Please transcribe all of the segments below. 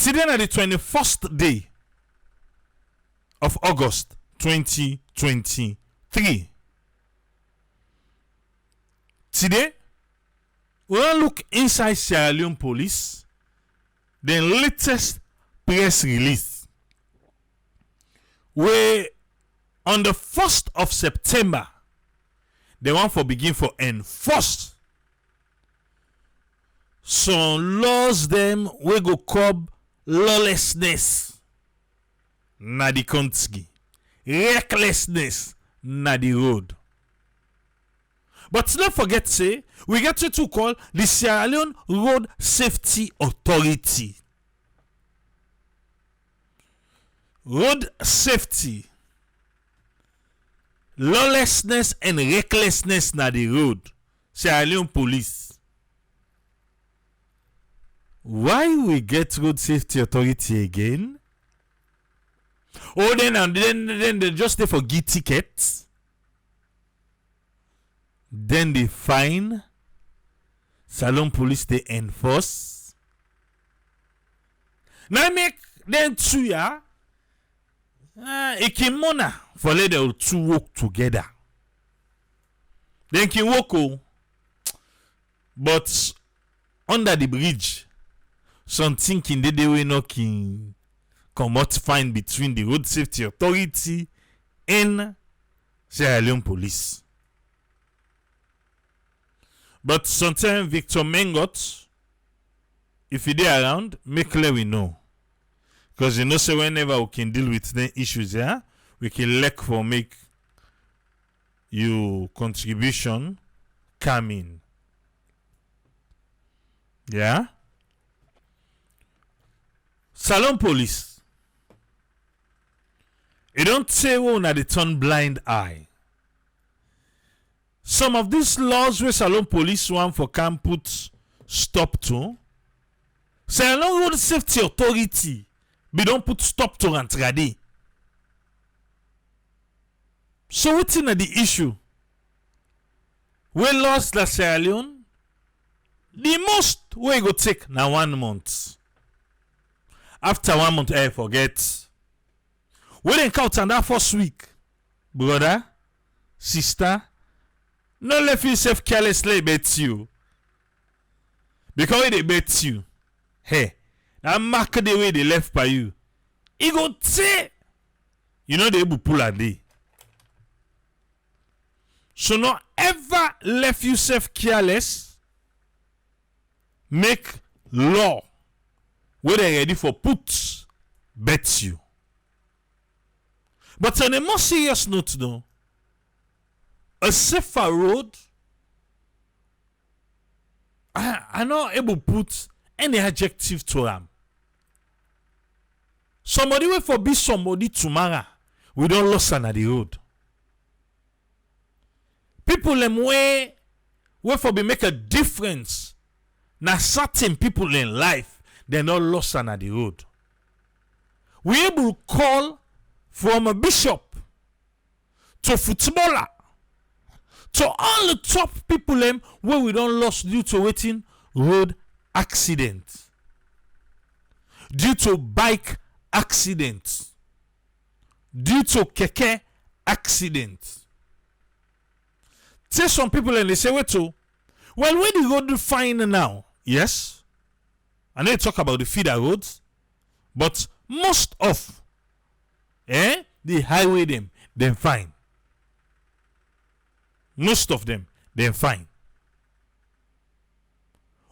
Today na the 21st day of August 2023. Today, we will look inside Sierra Leone police, the latest press release, where on the 1st of September, they want for begin for enforce some laws them we go curb lawlessness na the country, recklessness na the road. But don't forget, say, we get to call the Sierra Leone Road Safety Authority. Road safety, lawlessness and recklessness na the road. Sierra Leone police. Why we get Road Safety Authority again? Oh, then they just there for give tickets. Then they fine. Salon police they enforce. Now make them two ikimona for let the two work together. Then can work but under the bridge, something can they way no can come out fine between the Road Safety Authority and Sierra Leone police. But sometimes Victor Mengot, if he dey around, make clear we know. Because you know, so whenever we can deal with the issues, we can look for make your contribution come in. Yeah? Salon police. You don't say one at the turn blind eye. Some of these laws where Salon police want for can put stop to. Salon Road Safety Authority we don't put stop to Rantrade. So what's in the issue? We lost the Sierra Leone. The most we go take now 1 month. After 1 month, I forget. We didn't count on that first week. Brother, sister, no let yourself carelessly bet you. Because they bet you. Hey, that mark the way they left by you. He go say, you know they able pull a day. So no ever left yourself careless. Make law where they ready for put bet you. But on a more serious note though, a safer road, I not able to put any adjective to them. Somebody will for be somebody tomorrow. We don't lose on the road. People them way for be make a difference. Now certain people in life, they're not lost on the road. We able to call from a bishop to footballer to all the top people them where we don't lost due to waiting road accident, due to bike accident, due to keke accident. Say some people and they say wait to well where the road fine now? Yes, I know you talk about the feeder roads, but most of the highway them fine. Most of them fine.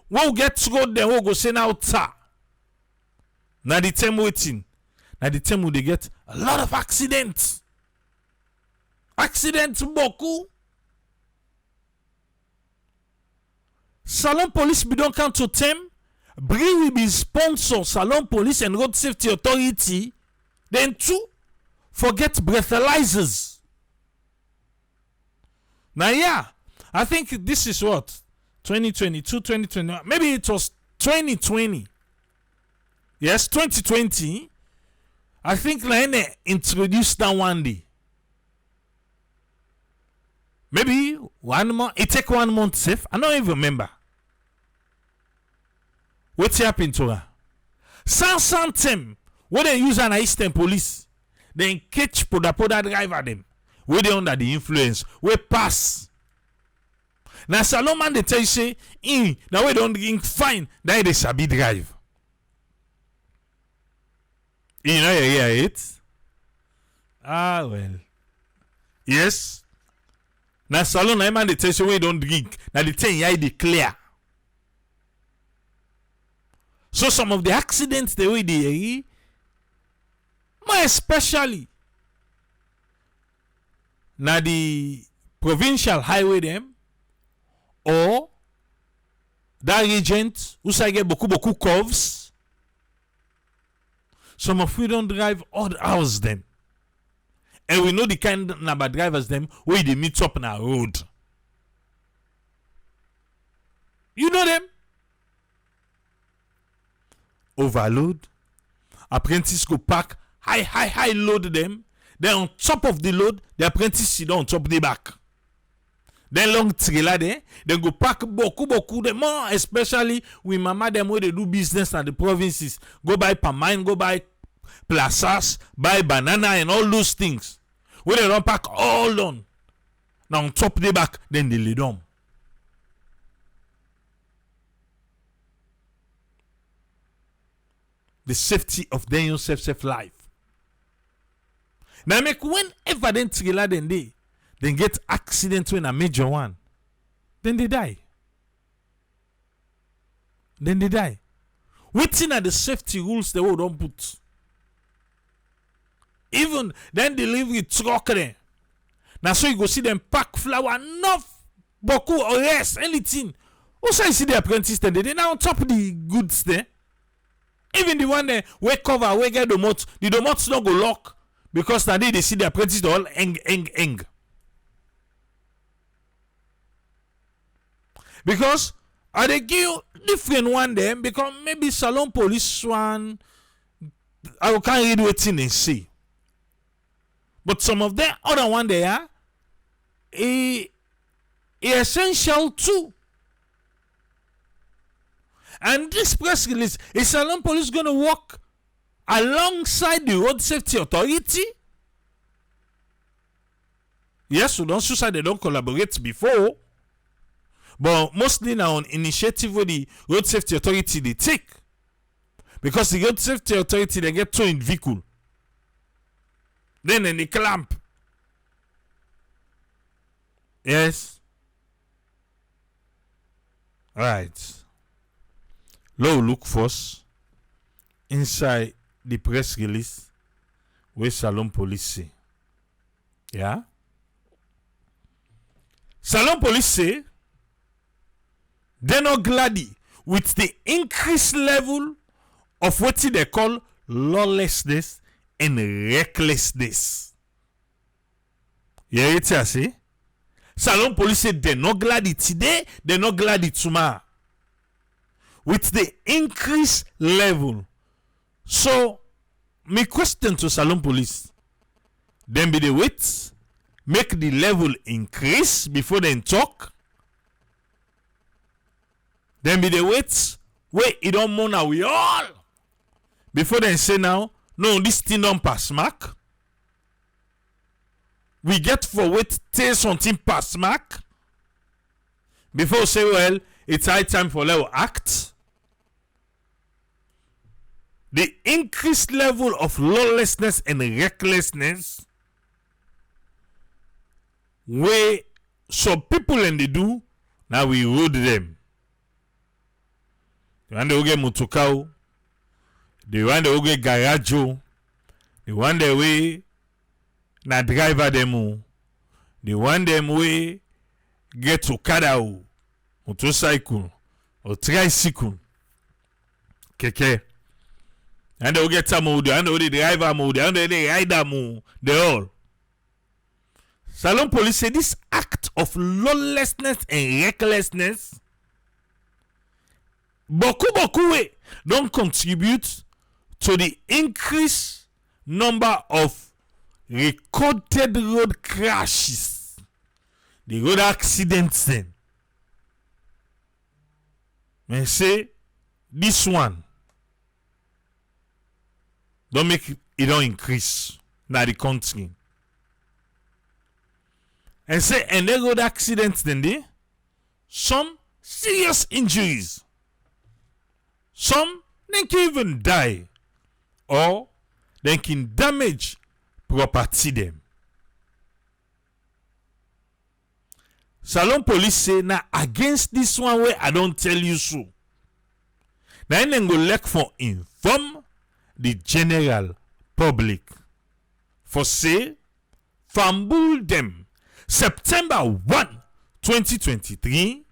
We'll get to go there, we'll go say now ta. Now the time waiting. Now the time will they get a lot of accidents. Accidents boku. Salon police be don't count to them. Bring will be sponsor Salon police and Road Safety Authority. Then two, forget breathalyzers. Now yeah, I think this is what 2022, 2021. Maybe it was 2020. Yes, 2020. I think Leone introduced that one day. Maybe 1 month. It take 1 month safe. I don't even remember. What's happened to her? Sans them, when they use an Eastern police, then catch poda driver them. Where they under the influence, we pass. Now Salomon they tell you say, now we don't drink fine, then they sabi drive. You know you hear it? Ah well. Yes. Now Salomon man they tell you we don't drink. Now the thing you declare. So some of the accidents the way they more especially now the provincial highway them or that agent who say get beaucoup curves. Some of we don't drive odd hours them. And we know the kind of number drivers them where they meet up on our road. You know them? Overload. Apprentice go park high load them. Then on top of the load, the apprentice sit down on top of the back. Then long trailer there, then go pack beaucoup them more, especially with mama them where they do business at the provinces. Go buy palm mine, go buy plazas, buy banana and all those things. Where they don't pack all on. Now on top of the back, then they lay down. The safety of their own safe life. Now make whenever then trailer then get accident when a major one, then they die. Waiting at the safety rules they will don't put. Even then delivery truck there. Now so you go see them pack flour enough, boku or rest, anything. Also you see the apprentice then they now on top of the goods there. Even the one there we cover, we get the domots not go lock because now they see the apprentice all eng. Because I they give different one them because maybe Salon police one I can't read what they say. But some of them other one they are essential too. And this press release is Salon police gonna work alongside the road safety authority. Yes, so don't suicide they don't collaborate before. But mostly now on initiative where the road safety authority they take. Because the road safety authority they get towed in vehicle. Then they clamp. Yes. Right. Look first inside the press release where Salon police say. Yeah. Salon police say they're not glad with the increased level of what they call lawlessness and recklessness. You hear it, I say? Salon police say they're not glad today, they're not glad tomorrow. With the increased level. So, my question to Salon police, then be the wait, make the level increase before they talk. Then be the wait it don't mourn we all before they say now, no, this thing don't pass mark. We get for wait till something pass mark before say well, it's high time for level act. The increased level of lawlessness and recklessness where some people and they do, now we road them. The one they get motokao, the one they get garajo, the one they way na driver them, the one them way get okada, motorcycle or tricycle, keke. And they get some mode, and the driver mode, and the rider mode, they all. Salon police say this act of lawlessness and recklessness beaucoup way don't contribute to the increased number of recorded road crashes, the road accidents then. May say this one don't make it don't increase na the country. And say and they road accidents then they some serious injuries. Some they can even die or they can damage property them. Salon police say na against this one way I don't tell you so. Now then go look for inform the general public for say fumble them September 1, 2023.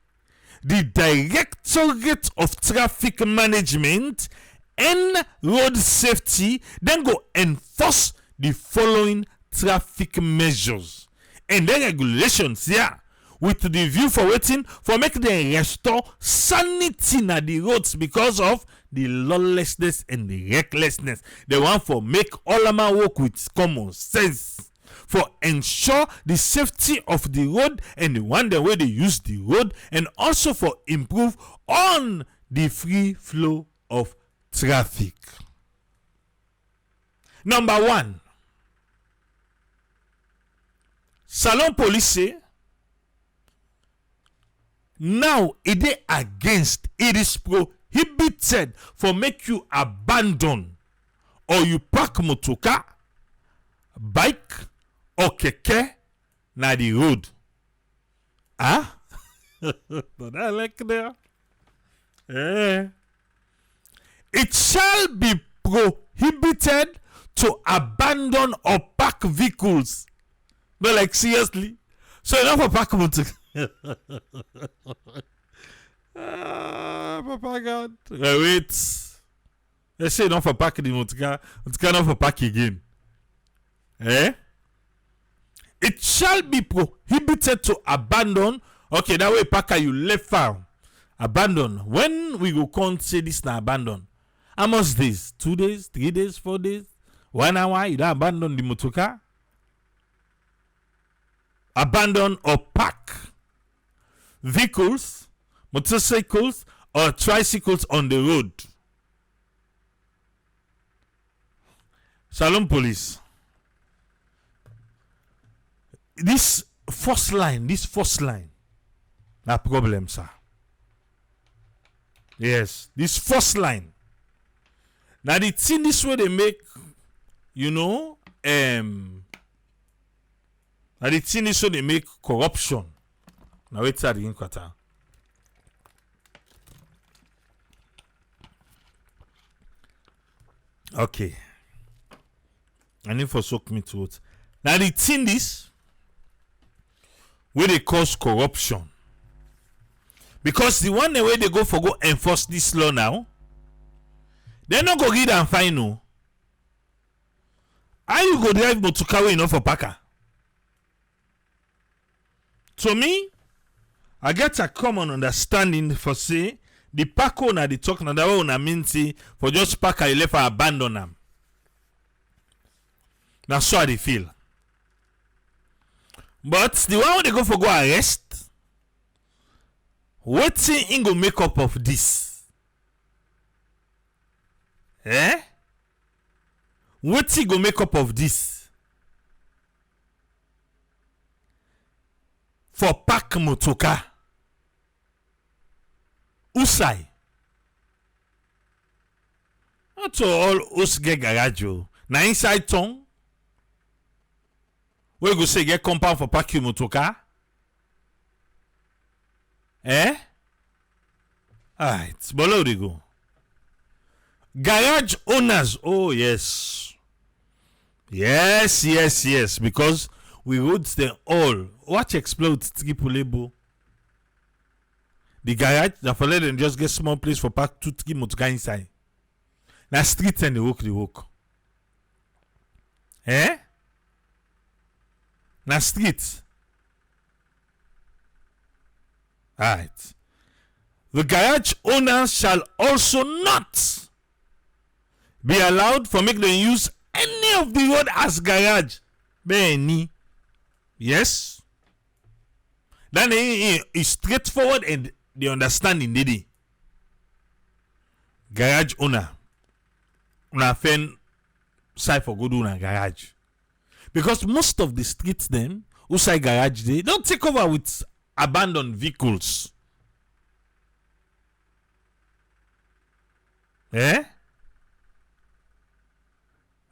The Directorate of Traffic Management and Road Safety then go enforce the following traffic measures and the regulations here with the view for waiting for make them restore sanity na the roads because of the lawlessness and the recklessness. They want for make all of my work with common sense for ensure the safety of the road and the one the way they use the road and also for improve on the free flow of traffic. Number 1, Salon Police say now it is against, it is prohibited for make you abandon or you park motoka, bike or keke na the road. Ah? But I like there. It shall be prohibited to abandon or park vehicles. But like seriously. So enough for park motoka. Papa God. Wait. They say enough for park the motoka. Motoka enough for park again. It shall be prohibited to abandon. Okay, that way, Parker, you left far. Abandon. When we go come say this na abandon. How much days? 2 days, 3 days, 4 days, 1 hour? You don't abandon the motorcar? Abandon or park vehicles, motorcycles, or tricycles on the road. Salon Police. This first line, na problem, sir. Yes, this first line. Now the thing this way they make, you know, now the thing this way they make corruption. Now wait till the quarter. Okay. I need for soak me to it. Now the thing this where they cause corruption. Because the one way they go for go enforce this law now, they not go read and find no. How you go drive motorcar enough for Packer? To me, I get a common understanding for say the Paco na the talk na that one I mean say for just Packer you left for abandon them. That's how they feel. But the one they go for go arrest, what thing go make up of this? What thing go make up of this? For park motoka. Usai. Not to all us get garage. Na inside town. We go say get compound for park your motoka? Alright, below they go. Garage owners. Oh yes. Yes. Because we road them all. Watch explode triple label. The garage, that for let them just get small place for park 2-3 motoka inside. Now street and they walk. Na street. Alright. The garage owners shall also not be allowed for make them use any of the road as garage. Benny. Yes. Then is straightforward and the understanding did it. Garage owner. Una fen side for go do na garage. Because most of the streets then, outside garage, they don't take over with abandoned vehicles. Eh?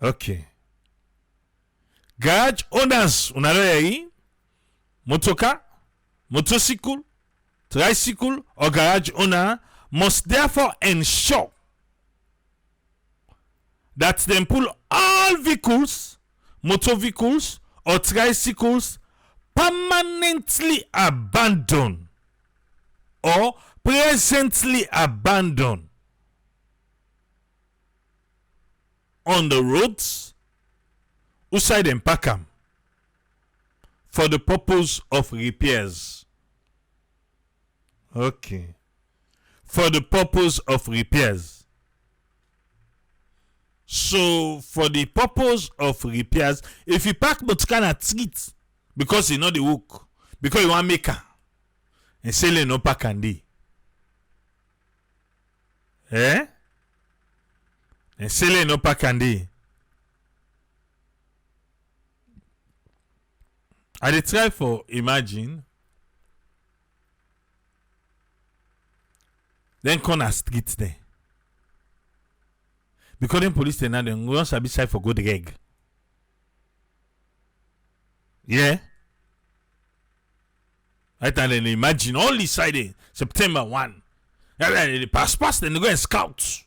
Okay. Garage owners, unaloyei, motoka, motorcycle, tricycle, or garage owner must therefore ensure that they pull all vehicles, motor vehicles, or tricycles permanently abandoned or presently abandoned on the roads outside and park them for the purpose of repairs. Okay. For the purpose of repairs. So, for the purpose of repairs, if you park motoka na street because you know the work, because you want make and say no park and day. Eh? And say no park and day. I dey try for imagine. Then corner street there. Because the police say now they want to be side for good reg. Yeah. I tell them imagine all this side September 1. They pass then they go and scout.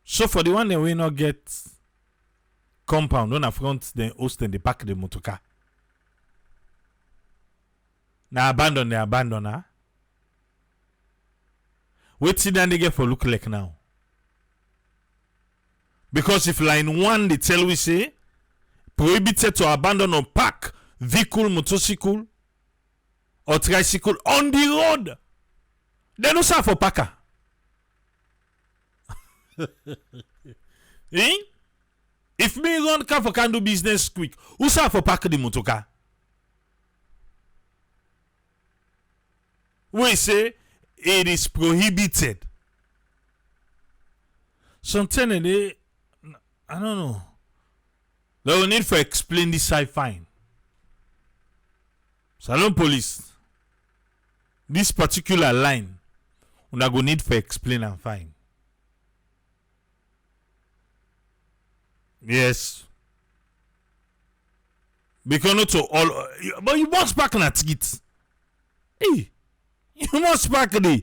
So for the one that we not get compound on the front, then host and they pack the motorcar. Now abandon huh? Wait till then they get for look like now. Because if line 1 they tell we say prohibited to abandon or park vehicle, motorcycle or tricycle on the road, they no serve for parker. Eh? If me run car for can do business quick, who serve for park the motorcar? We say it is prohibited. Sometimes they, I don't know. They will need to explain this side fine. Salon police. This particular line, we go need to explain and fine. Yes. Because not to all, but you must park on a ticket. Hey. You must park there.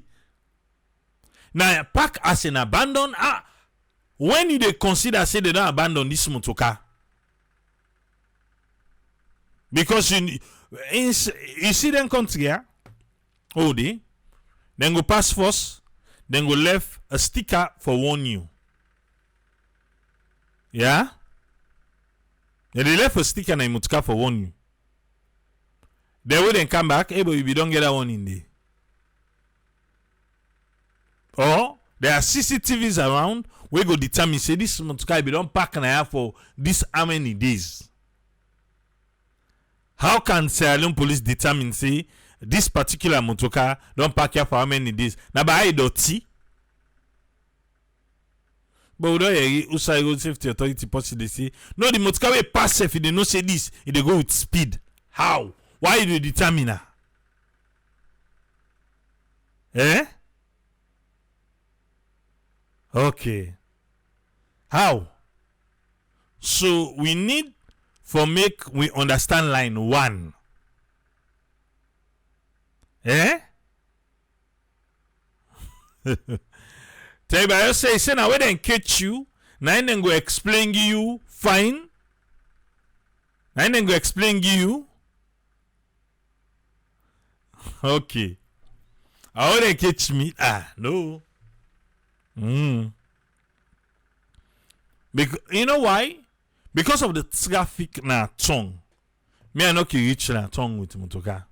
Now park as an abandon. When you they consider say they don't abandon this motocar, because you see them come here, oh they, then go pass first, then go left a sticker for warn you. Yeah, then they left a sticker na motocar for warn you. They will then come back. Hey, but if you don't get that one in there. Or there are CCTVs around we go determine say this motocar be don't park na for this how many days. How can Sierra Leone police determine say this particular motocar don't park here for how many days? Na by dirty. But we don't hear Usai Road Safety Authority possibly they say no the motocar will pass if they no say this if they go with speed. How? Why do you determine that? Eh? Okay. How? So we need for make we understand line 1. Eh? Tell you I say now when they catch you, now then go explain you fine. Now then go explain you. Okay. How they catch me? No. Because you know why? Because of the traffic na tongue. Me I not reach na tongue with motoka.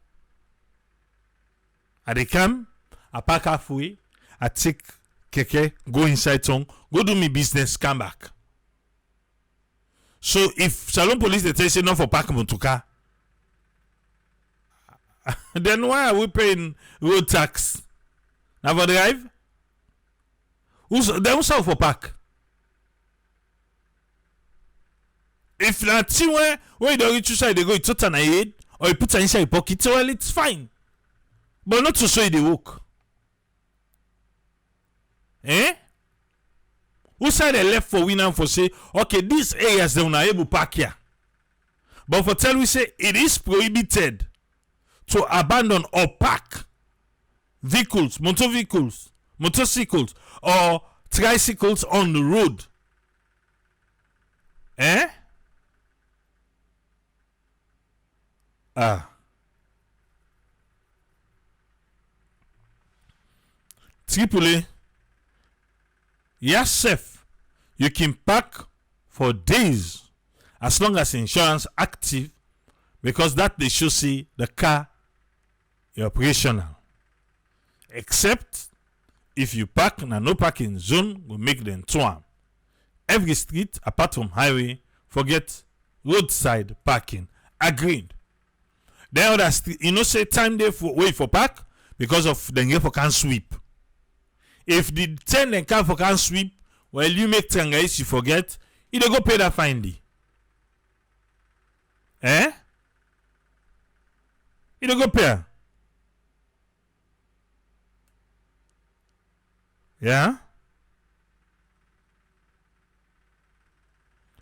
I dey come, I park halfway, I take keke, go inside tongue, go do me business, come back. So if Salon police they tell you not for park motoka, then why are we paying road tax? Now for drive? Who's for park? If na thing where you don't reach inside, they go, it's on a head, or you put it inside your pocket, well, it's fine. But not to show they work. Eh? Who side they left for winner for say, okay, these areas they are able to park here. But for tell we say it is prohibited to abandon or park vehicles, motor vehicles, motorcycles, or tricycles on the road. Eh? Tripoli, yes, safe. You can park for days as long as insurance active, because that they should see the car is operational. Except if you park in a no parking zone, will make them twarm. Every street apart from highway, forget roadside parking. Agreed. Then other street, you know, say time they for wait for park because of the get for can sweep. If the 10 and car for can sweep, well, you make triangles, you forget, you don't go pay that fine. Eh? You don't go pay. Yeah?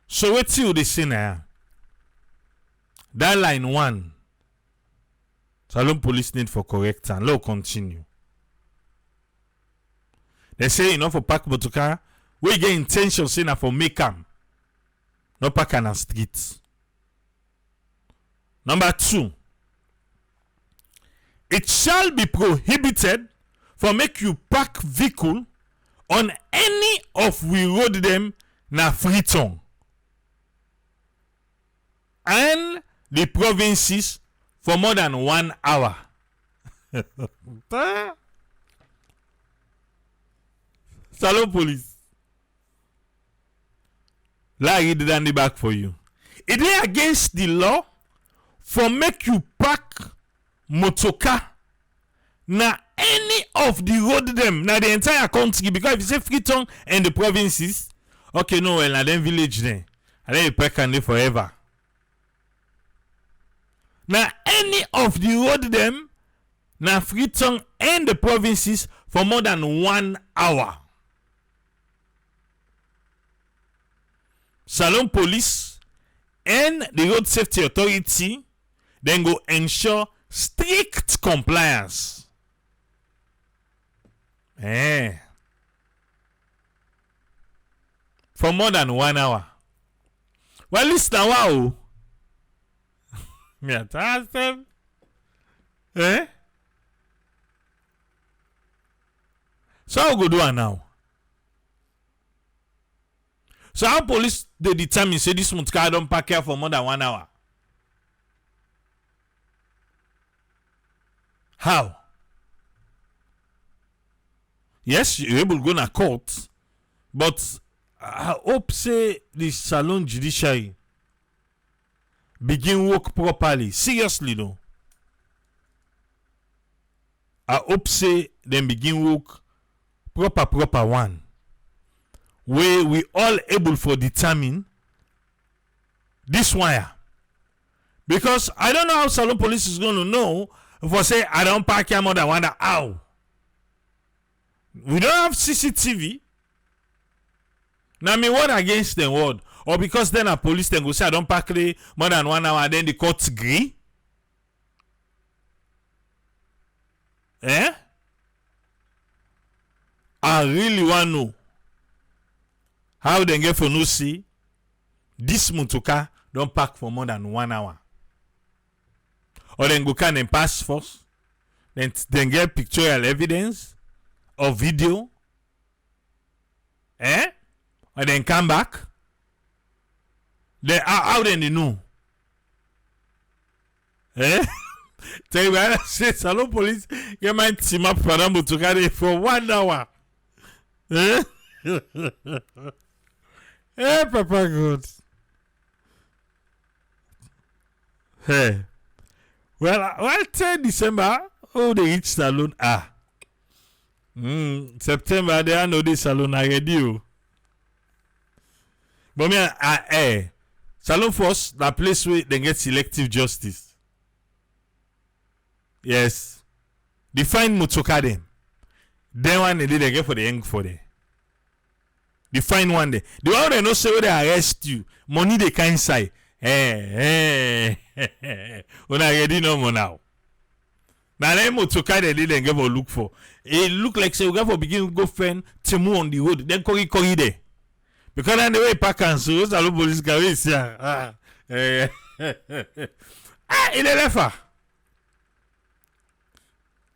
So what you they say now? That line 1. Salon police need for correct and law continue. They say you know for park motorcar, we get intention saying na for make am. No park on a street. Number 2. It shall be prohibited for make you park vehicle on any of we road them na free tongue. And the provinces for more than 1 hour. Salon police. La read it on the back for you. It is against the law for make you park motorcar na any of the road them na the entire country, because if you say Freetown and the provinces, okay, no, well, na them village then, and then you park and live forever. Na any of the road them na Freetown and the provinces for more than 1 hour. Salon police and the road safety authority then go ensure strict compliance. For more than 1 hour. Well, listen now, wow. Me ask them. So how go do it now? So how police they determine say this month car don't park here for more than 1 hour? How? Yes, you're able to go to court, but I hope say the salon judiciary begin work properly. Seriously though. I hope say them begin work proper one. Where we all able for determine this wire. Because I don't know how salon police is going to know if I say I don't park here more than 1 hour. How? We don't have CCTV. Now me what against them word? Or because then a police then go say I don't park there more than 1 hour, then the court agree? I really want to know how they get for no see this motorcar don't park for more than 1 hour. Or then go can and pass first. Then get pictorial evidence or video. Or then come back. Then how then they know? Tell you what I say, salon police get my team up for them to carry for 1 hour. Papa God. Hey. Well, 10 December, they reach salon. September, they are no this salon already. But me, Salon Force, that place where they get selective justice. Yes. Define motoka them. Then one they get for the young for them. Define one day. The one they know say where they arrest you. Money they can inside. When I ready no more now. Now them motoka they didn't give a look for. It look like say we go for begin go find Timu on the road. Then Kori there. Because then the way pack and so Salon police carry say il est là.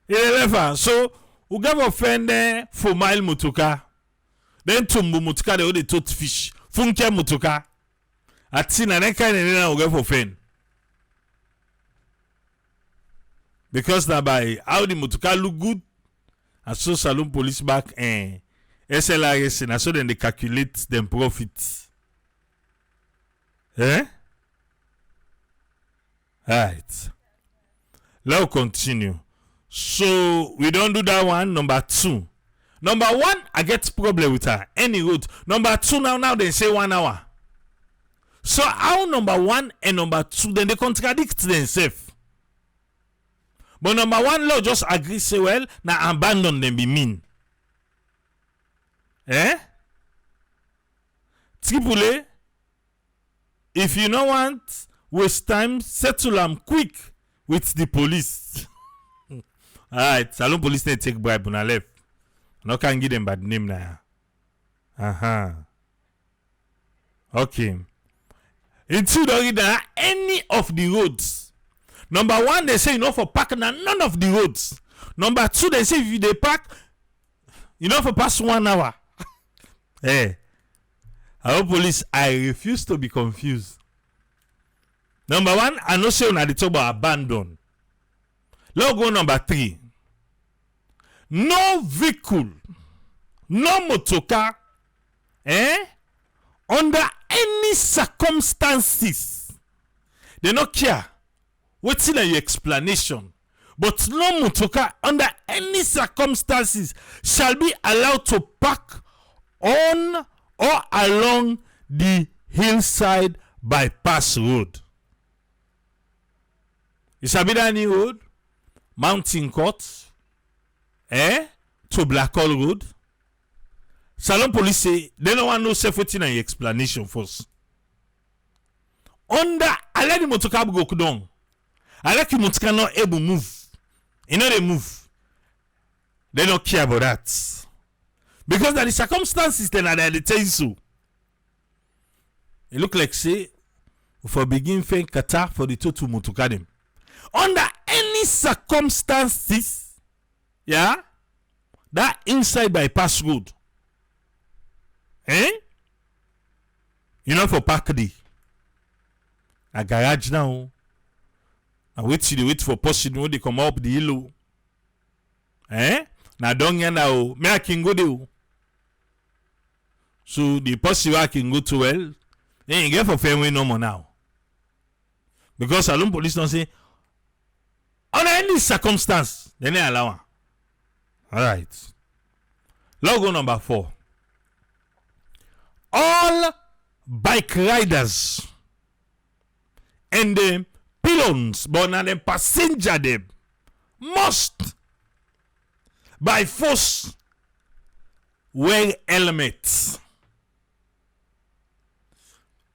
Il est là. So we go for find for mile motoka. Then tumbu motoka they hold the tot fish. Funke motoka. Ati na then kind of we go for find. Because that by how the motoka look good, and so Salon police back and SLRS, and so then they calculate them profits. Eh? Right. Let's continue. So we don't do that one. Number 2. Number 1, I get problem with her. Any road. Number 2 now they say 1 hour. So how number 1 and number 2 then they contradict themselves. But number 1 law just agree say well now abandon them be mean. Eh? Triple, if you don't want waste time, settle them quick with the police. Alright, Salon police they take bribe on the left. No can give them bad name now. Okay. Until there any of the roads. Number 1, they say you know for parking and none of the roads. Number 2, they say if they park, you know for past 1 hour. Hey, hello police, I refuse to be confused. Number 1, I know say on the talk about abandon. Let's go number 3. No vehicle, no motorcar, under any circumstances, they don't care. What's in your explanation? But no motorcar under any circumstances shall be allowed to park on or along the hillside bypass road. It shall be that any road, Mountain Court, to Blackhall Road. Salon police say they don't want no safety in your explanation first. Under, I let the motorcar go down. I like you motorcar not able to move. You know they move. They don't care about that. Because that the circumstances then are they tell you so. It look like say for begin fain kata for the total motorcar them. Under any circumstances, yeah, that inside bypass road. You know for park day. A garage now. I wait for person when they come up the hill. Now don't you now me I can go there. So the person I can go to well, then you get for family no more now. Because Salon police don't say under any circumstance, then they allow. Alright. Logo number 4. All bike riders and the pylons, but now the passenger them must by force wear helmets.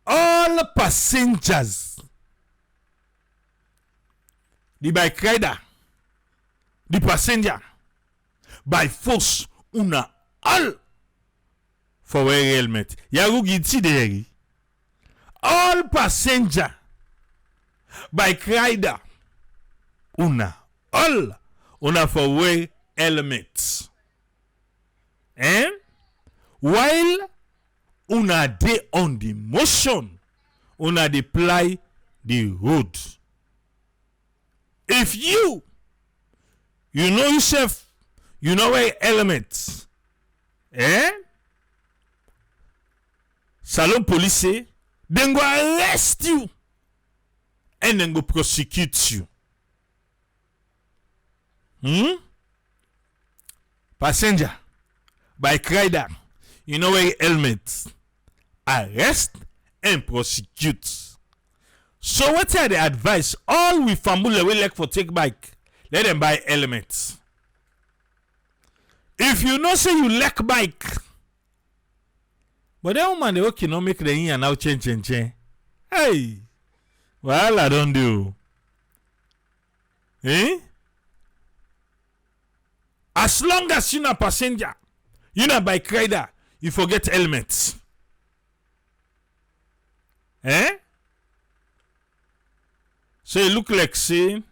All passengers, the bike rider, the passenger, by force una all for wear helmet. Yagu giti deri. All passenger, bike rider, una all una for wear helmet. While una dey on the motion, una dey ply the road. If you know yourself, you know wear helmet, Salon police say, then go arrest you and then go prosecute you. Passenger, bike rider, you know wear helmet, arrest and prosecute. So what are the advice? All we family we like for take bike, let them buy helmets. If you know say you like bike, but that woman they okay no make the in and now change. Hey, well I don't do. Eh? As long as you're not passenger, you're not bike rider, you forget helmets. Eh? So it look like say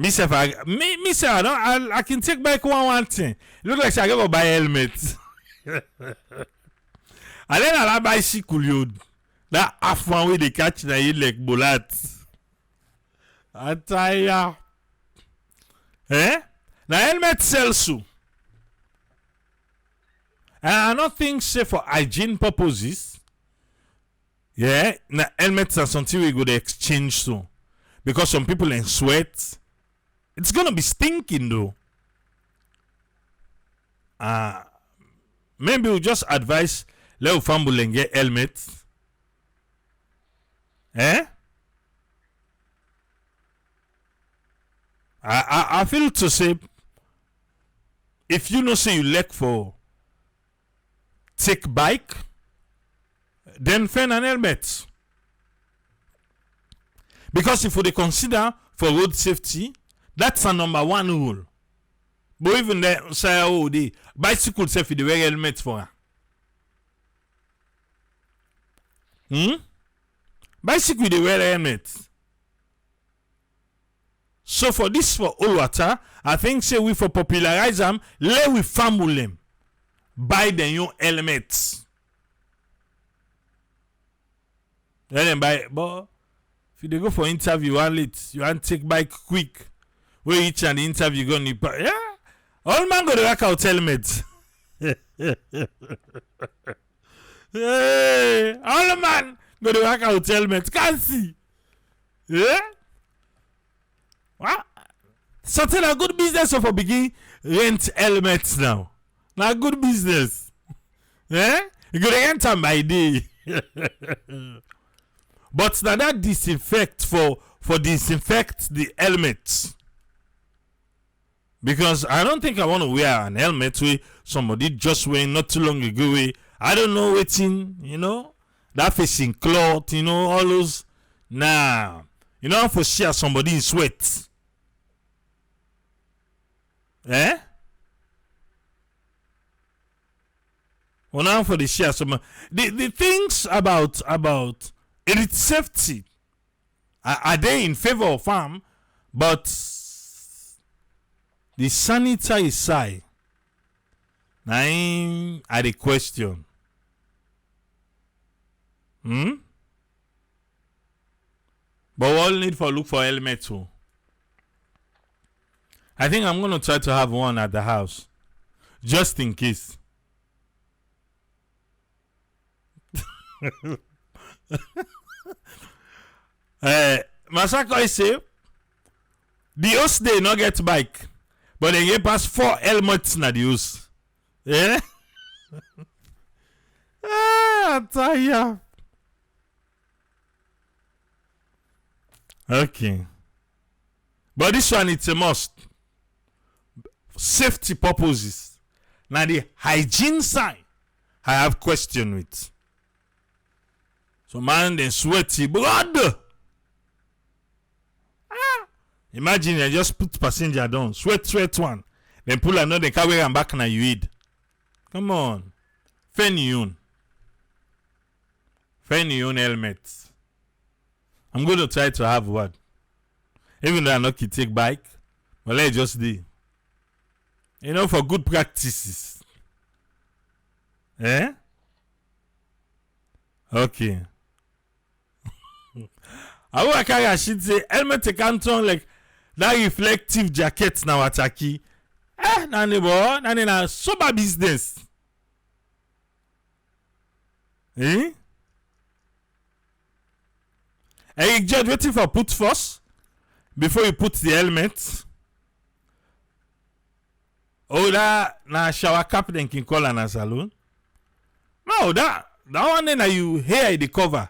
I can take back one thing. It look like I go buy helmet. And then I'll buy bicycle. That half one way they catch na you like bullet. I tire. Eh? Now helmet sells you. And I don't think say for hygiene purposes. Yeah, now helmets are something we go to exchange so. Because some people in sweat. It's gonna be stinking though. Maybe we'll just advise Leo Fambul and get helmets. Eh? I feel to say if you know say you like for take bike, then find an helmet. Because if we consider for road safety, that's a number one rule. But even there, say, oh, the bicycle safe the wear helmet for her. Bicycle they wear helmet. So for this for all water, I think say we for popularize them, let we family them buy the new helmets. Let them buy, but if you go for interview, you want take bike quick. Where each and the interview go need, yeah. All man go to work out helmet. Hey, all man go to work out helmet. Can't see. Yeah. What? Something a good business of a begin rent helmets now. Now good business. Yeah. You go to rent them by day. But now that disinfect for disinfect the helmets. Because I don't think I want to wear an helmet where somebody just wearing not too long ago. I don't know waiting, that facing cloth, all those. Nah. You know, for sure somebody in sweat. Eh? Well, now for the share some the things about its safety are they in favor of farm, but the sanitary side now are the question. But we all need for look for helmet too. I think I'm gonna try to have one at the house, just in case. Masako say the host they not get bike, but they get past 4 helmets na the house. Yeah. Tire. Okay. But this one it's a must. Safety purposes. Now the hygiene side, I have question with. So man then sweaty blood. Imagine you just put passenger down, sweat one, then pull another carry and back na you eat. Come on. Find your own helmet. I'm going to try to have one. Even though I'm not going to take bike, but let's just do. For good practices. Eh? Okay. I will carry a shit say helmet can't turn like that reflective jacket now ataki. Nani na sober business. Eh? Eric Judge waiting for put first before you put the helmet. Oh, that na shower cap then can call an salon. No, that that one then that you hair the cover.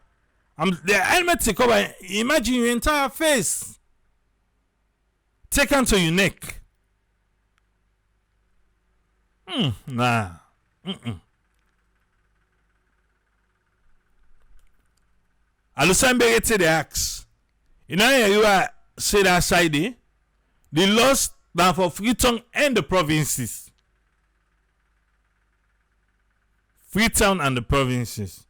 The helmet the cover. Imagine your entire face. Take onto your neck. Nah. Alusambe the axe. You know you are say that side. The laws now for Freetown and the provinces. Freetown and the provinces.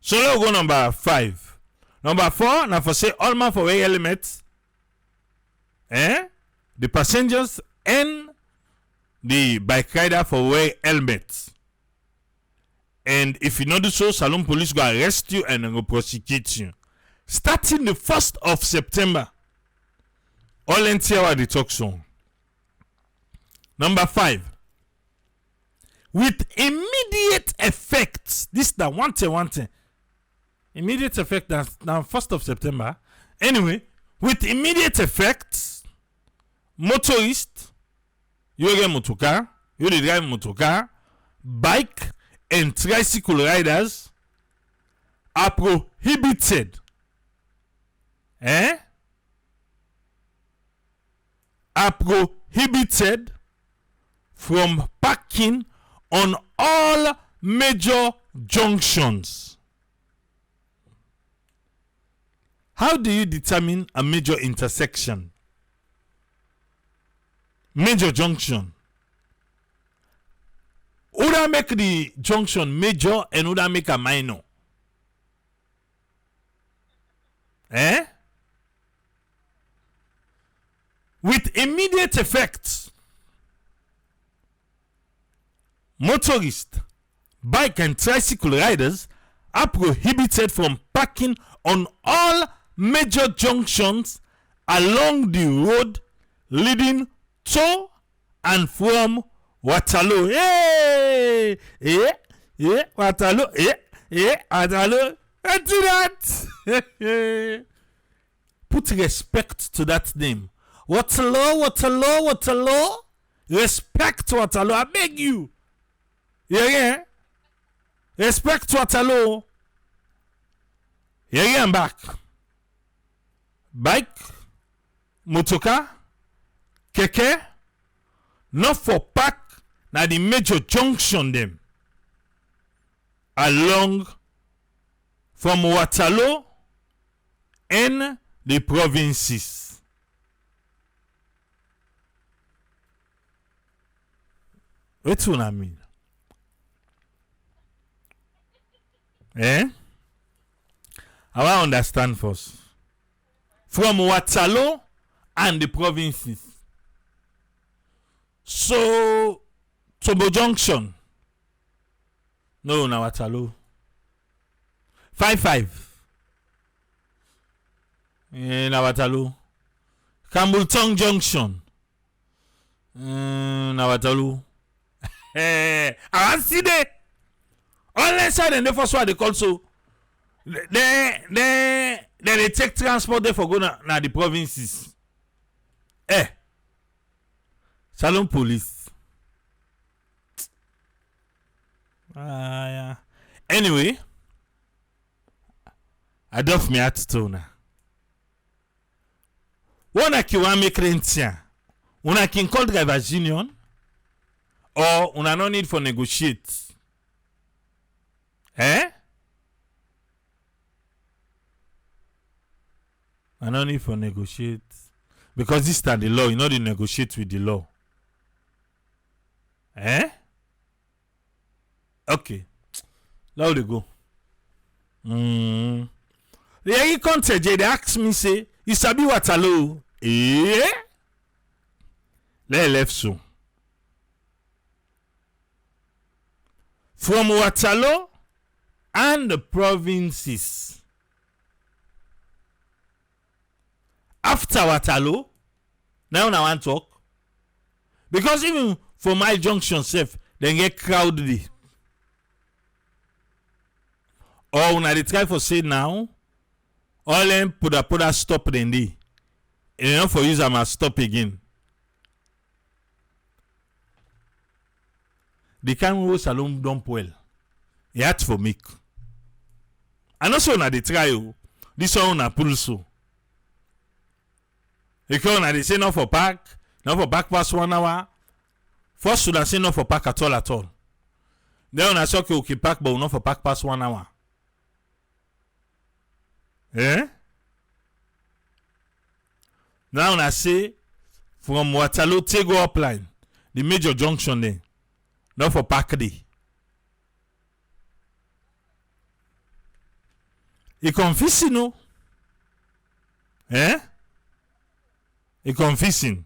So let's go number 5. Number 4, now for say all man for wear helmets. The passengers and the bike rider for wear helmets. And if you not do so, Salon police go arrest you and go prosecute you. Starting the 1st of September. All entire the talk song. Number 5. With immediate effects. This is the one thing. Immediate effect now 1st of September. Anyway, with immediate effects, motorists, you get motorcar, you drive motorcar, bike and tricycle riders are prohibited. Are prohibited from parking on all major junctions. How do you determine a major intersection? Major junction. Would I make the junction major and would I make a minor? With immediate effect, motorists, bike and tricycle riders are prohibited from parking on all major junctions along the road leading to and from Waterloo. Waterloo. Waterloo. Do that. Put respect to that name. Waterloo. Respect Waterloo. I beg you. Yeah. Respect Waterloo. Yeah, I'm back. Bike, motorcar, keke, not for park, na the major junction them. Along from Waterloo and the provinces. What do I mean? I want to understand first. From Waterloo and the provinces. So, Tobo Junction. No, na Waterloo. 5-5. Na Waterloo. Campbelltown Junction. Na Waterloo. I see that. All inside and the first one they call so. They take transport there for go na the provinces. Salon police. Yeah. Anyway, adopt me attitude na. Una ki wan make rentien. Una can call drivers union or una no need for negotiate. I no need for negotiate because this is the law. You know they negotiate with the law. Okay. Now they go. The Yagi content they ask me say, you sabi Waterloo? Let left so. From Waterloo and the provinces. After Waterloo, now I want to talk. Because even for my junction safe, they get crowded. Or when they try for say now, all them put a stop then they. Enough for use them stop again. The can go salon dump well. He had for make. And also na the try. This one na pull so. Because na they say not for park past 1 hour. First should I say not for park at all. Then I say okay park but not for park past 1 hour. Eh? Now I say from Waterloo take go upline, the major junction there. Not for park day. It confusing no? Eh? It confusing.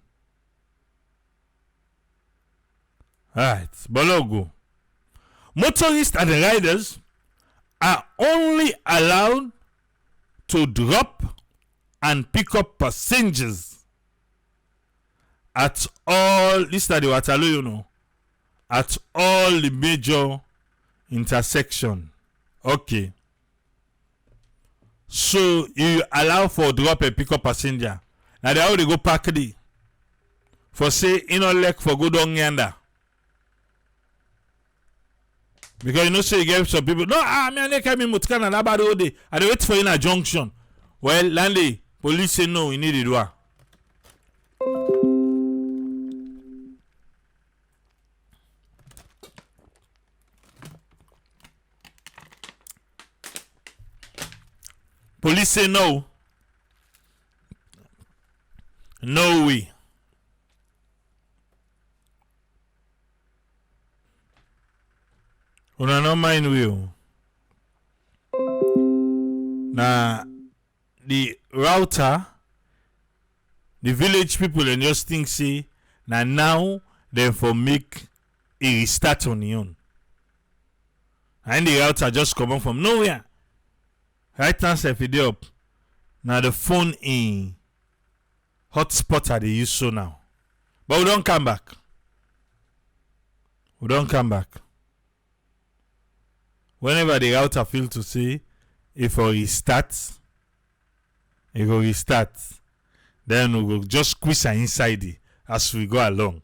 Alright, Bologo. Motorists and the riders are only allowed to drop and pick up passengers at all, this is the Waterloo, you know, at all the major intersection. Okay. So you allow for drop and pick up passenger. Now they how they go park the for say in a leg for go down yonder. Because you know say you get some people. No, me I came in Mutkana about all day. I wait for you in a junction. Well, Landy, police say no, you need it. What? Police say no. No way. Una no mind we. Now the router, the village people and just think say now they for make a restart on your own. And the router just come up from nowhere. Right now, if it up. Now the phone in hotspot are they use so now. But we don't come back. We don't come back. Whenever the router feel to say if we restart, then we will just squeeze inside it as we go along.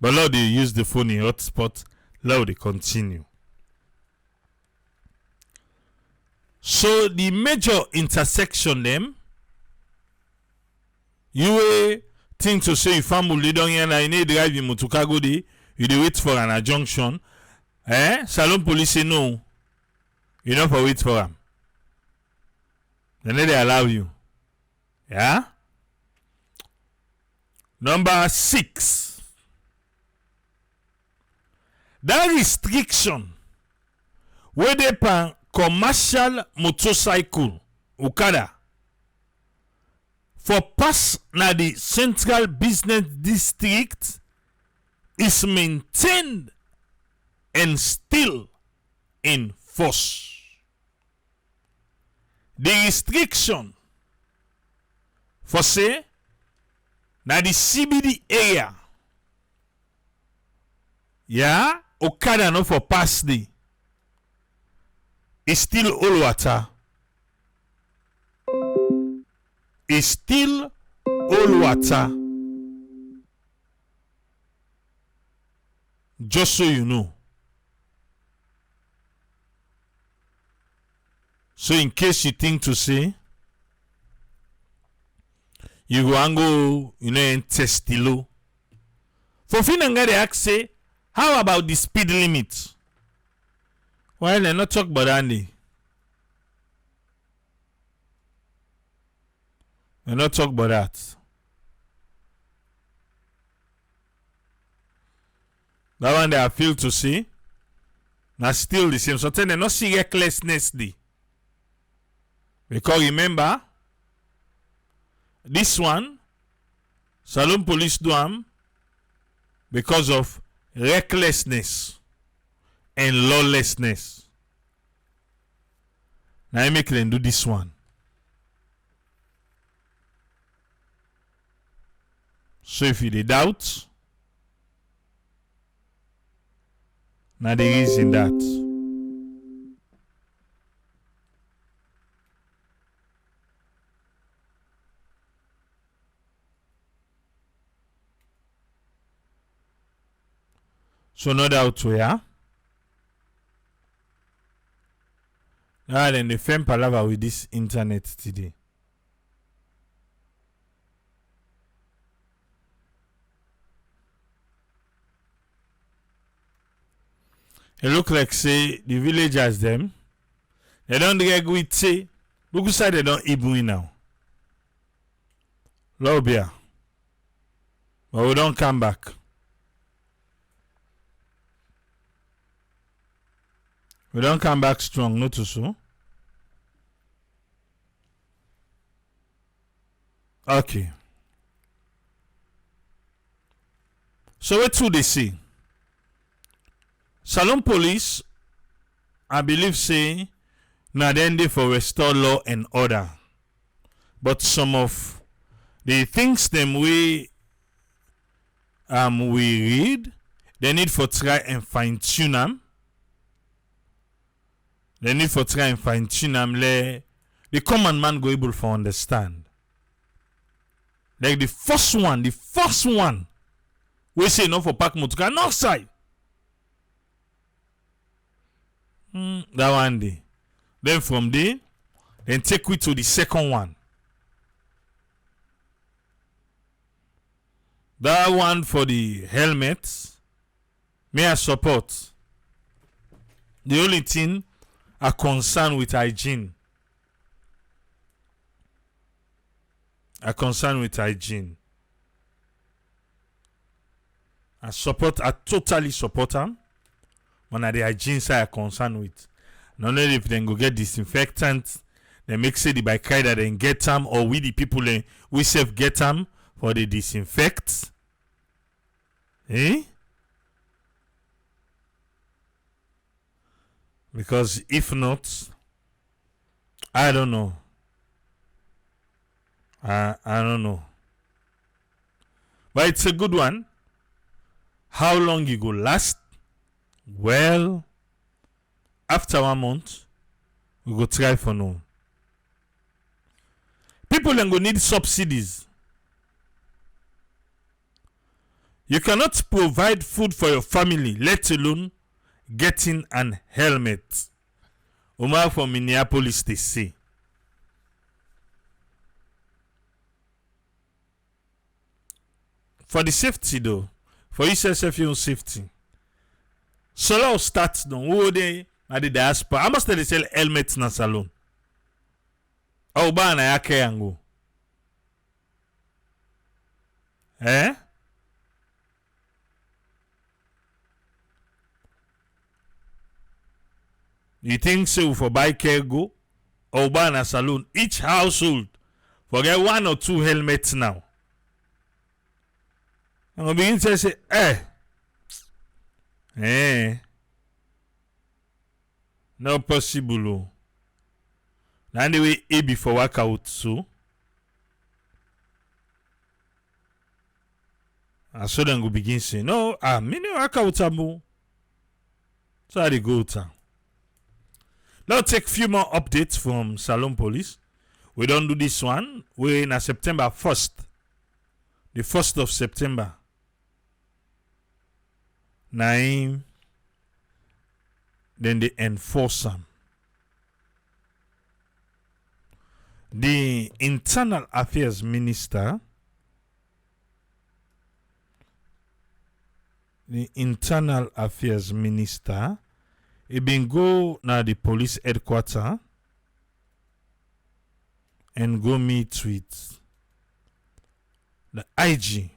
But now they use the phone in hotspot, now they continue. So the major intersection them, you think to say if family down here and I need drive in Mutukago day, you dey wait for an junction. Salon police say no. You know for wait for them. Then they allow you. Yeah? Number 6. That restriction where they pan commercial motorcycle Okada for pass na the central business district is maintained and still in force. The restriction for say na the CBD area, yeah, Okada no for pass the is still all water. Is still all water. Just so you know. So in case you think to say, you go and go, in Testilo. For Finanga they ask say, how about the speed limit? Well, they not talk about Andy. They not talk about that. That one they feel to see. Now still the same. So then they not see recklessness day. Because remember, this one, Salon police do am because of recklessness and lawlessness. Now I make them do this one. So if you doubt, now there is in that. So no doubt we are. Ah, then the firm palava with this internet today. It look like say the villagers them. They don't get with say. Look side they don't Ibu now. Lobia. But we don't come back. We don't come back strong, not too so. Okay. So what do they say? Salon police, I believe say, na then they for restore law and order. But some of the things them we read, they need for try and fine tune them. They need for try and fine tune them. The common man go able for understand. Like the first one, we say no for pack motor north side. That one day. Then from there, then take we to the second one. That one for the helmets, may I support. The only thing are concerned with hygiene. I totally support them. One of the hygiene side are concerned with. Not only if they go get disinfectant, they make say the bike rider then get them, or we the people we self get them for the disinfect. Because if not, I don't know. I don't know. But it's a good one. How long it go last? Well, after 1 month, we go try for now. People then go need subsidies. You cannot provide food for your family, let alone getting an helmet. Omar from Minneapolis, they say. For the safety though, for yourself your own safety. Solo starts no who they at the diaspora. How much they sell helmets na salon? Au ba na yake yangu. You think so for buy care go? Au ba na salon. Each household forget 1 or 2 helmets now. I'm gonna begin to say, no possible. Now the way A before workout so. And so then go begin say, no, me no workout abu. So I go to. Now take few more updates from Salon Police. We don't do this one. We're in September 1st. The 1st of September. Naim. Then they enforce them. The Internal Affairs Minister. He been go na the police headquarters and go meet with the IG.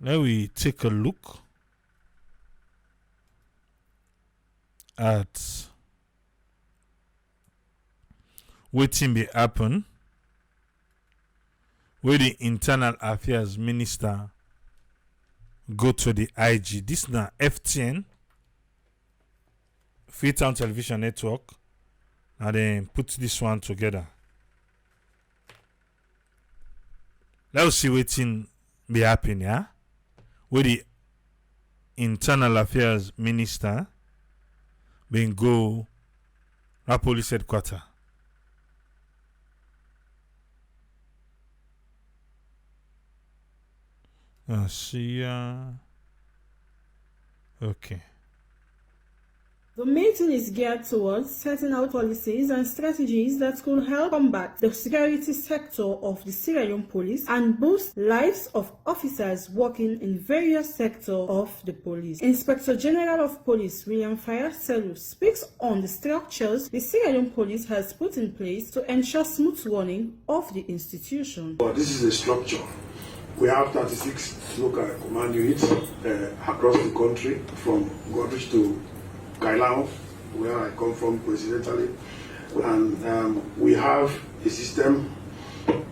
Let we take a look at wetin be happen where the Internal Affairs Minister go to the IG. This na FTN, Freetown Television Network. And then put this one together. Let's see wetin be happen, yeah? Where the Internal Affairs Minister been go na police headquarters. See ya. Okay. The meeting is geared towards setting out policies and strategies that could help combat the security sector of the Sierra Leone police and boost lives of officers working in various sectors of the police. Inspector General of Police William Fayaselu speaks on the structures the Sierra Leone police has put in place to ensure smooth running of the institution. Well, this is a structure. We have 36 local command units across the country, from Godrich to Kailao, where I come from coincidentally, and we have a system.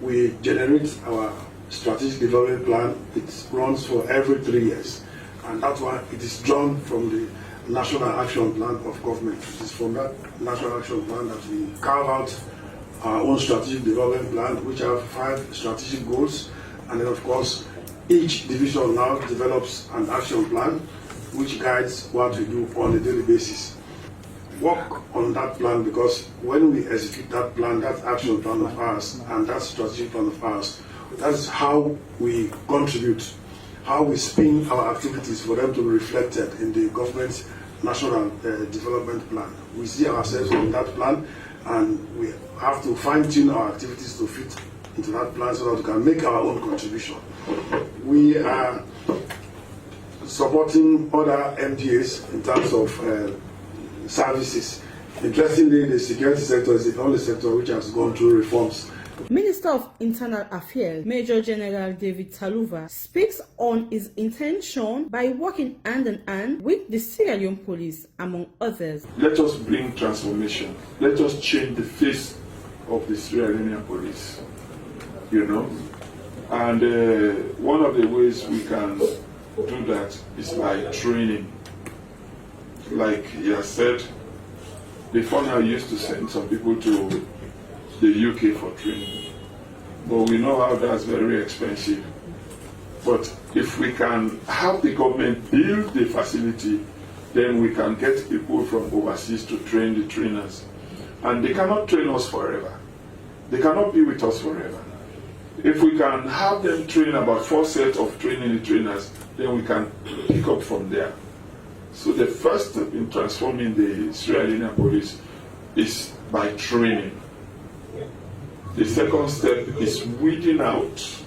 We generate our strategic development plan. It runs for every 3 years, and that's why it is drawn from the National Action Plan of government. It is from that National Action Plan that we carve out our own strategic development plan, which have 5 strategic goals, and then of course each division now develops an action plan which guides what we do on a daily basis. Work on that plan, because when we execute that plan, that action plan of ours and that strategic plan of ours, that's how we contribute, how we spin our activities for them to be reflected in the government's national development plan. We see ourselves in that plan, and we have to fine-tune our activities to fit into that plan so that we can make our own contribution. We are supporting other MDAs in terms of services. Interestingly, the security sector is the only sector which has gone through reforms. Minister of Internal Affairs, Major General David Taluva, speaks on his intention by working hand in hand with the Sierra Leone police, among others. Let us bring transformation. Let us change the face of the Sierra Leone police, And one of the ways we can do that is by training. Like he has said, before now he used to send some people to the UK for training. But we know how that's very expensive. But if we can have the government build the facility, then we can get people from overseas to train the trainers. And they cannot train us forever. They cannot be with us forever. If we can have them train about 4 sets of training the trainers, then we can pick up from there. So the first step in transforming the Sierra Leone police is by training. The second step is weeding out.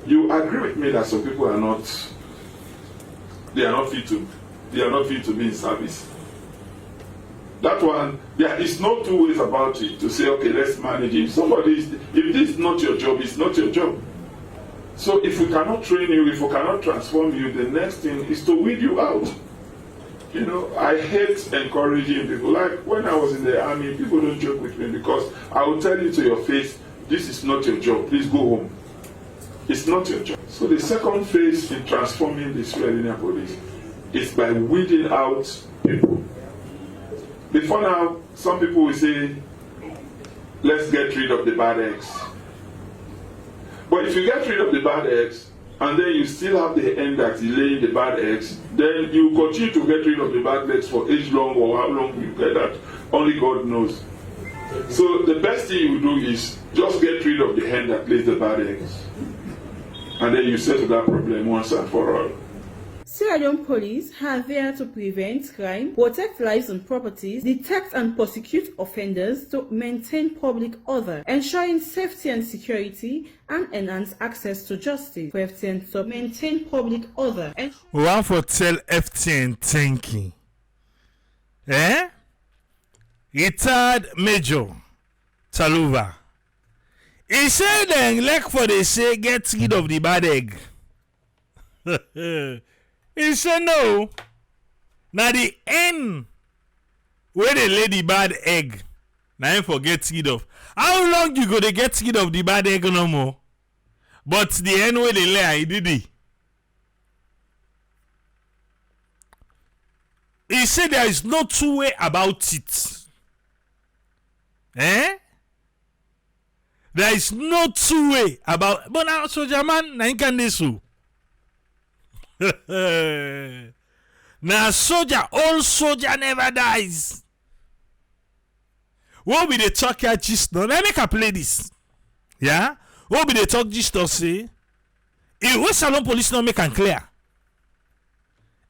You agree with me that some people are not fit to be in service. That one, there is no 2 ways about it to say, okay, let's manage it. If this is not your job, it's not your job. So if we cannot train you, if we cannot transform you, the next thing is to weed you out. I hate encouraging people. Like when I was in the army, people don't joke with me because I will tell you to your face, this is not your job, please go home. It's not your job. So the second phase in transforming the Sierra Leone police is by weeding out people. Before now, some people will say, let's get rid of the bad eggs. But if you get rid of the bad eggs, and then you still have the hen that is laying the bad eggs, then you continue to get rid of the bad eggs for age long, or how long you get that, only God knows. So the best thing you do is just get rid of the hen that lays the bad eggs. And then you settle that problem once and for all. Sierra Leone police are there to prevent crime, protect lives and properties, detect and prosecute offenders, to maintain public order, ensuring safety and security, and enhance access to justice. For FTN to maintain public order. We want to tell FTN thank you. Retired Major Taluva. He said then, like for they say, get rid of the bad egg. He said no. Now the end where they lay the bad egg, now you forget rid of. How long you go to get rid of the bad egg no more? But the end where they lay, I did it. He said there is no 2 way about it. There is no 2 way about. But now soldier man, na can this so. Now soldier, all soldier never dies. What be the talk here gist now? Let me play this. Yeah? What be the talk gist or say? If West Salon police not make am clear.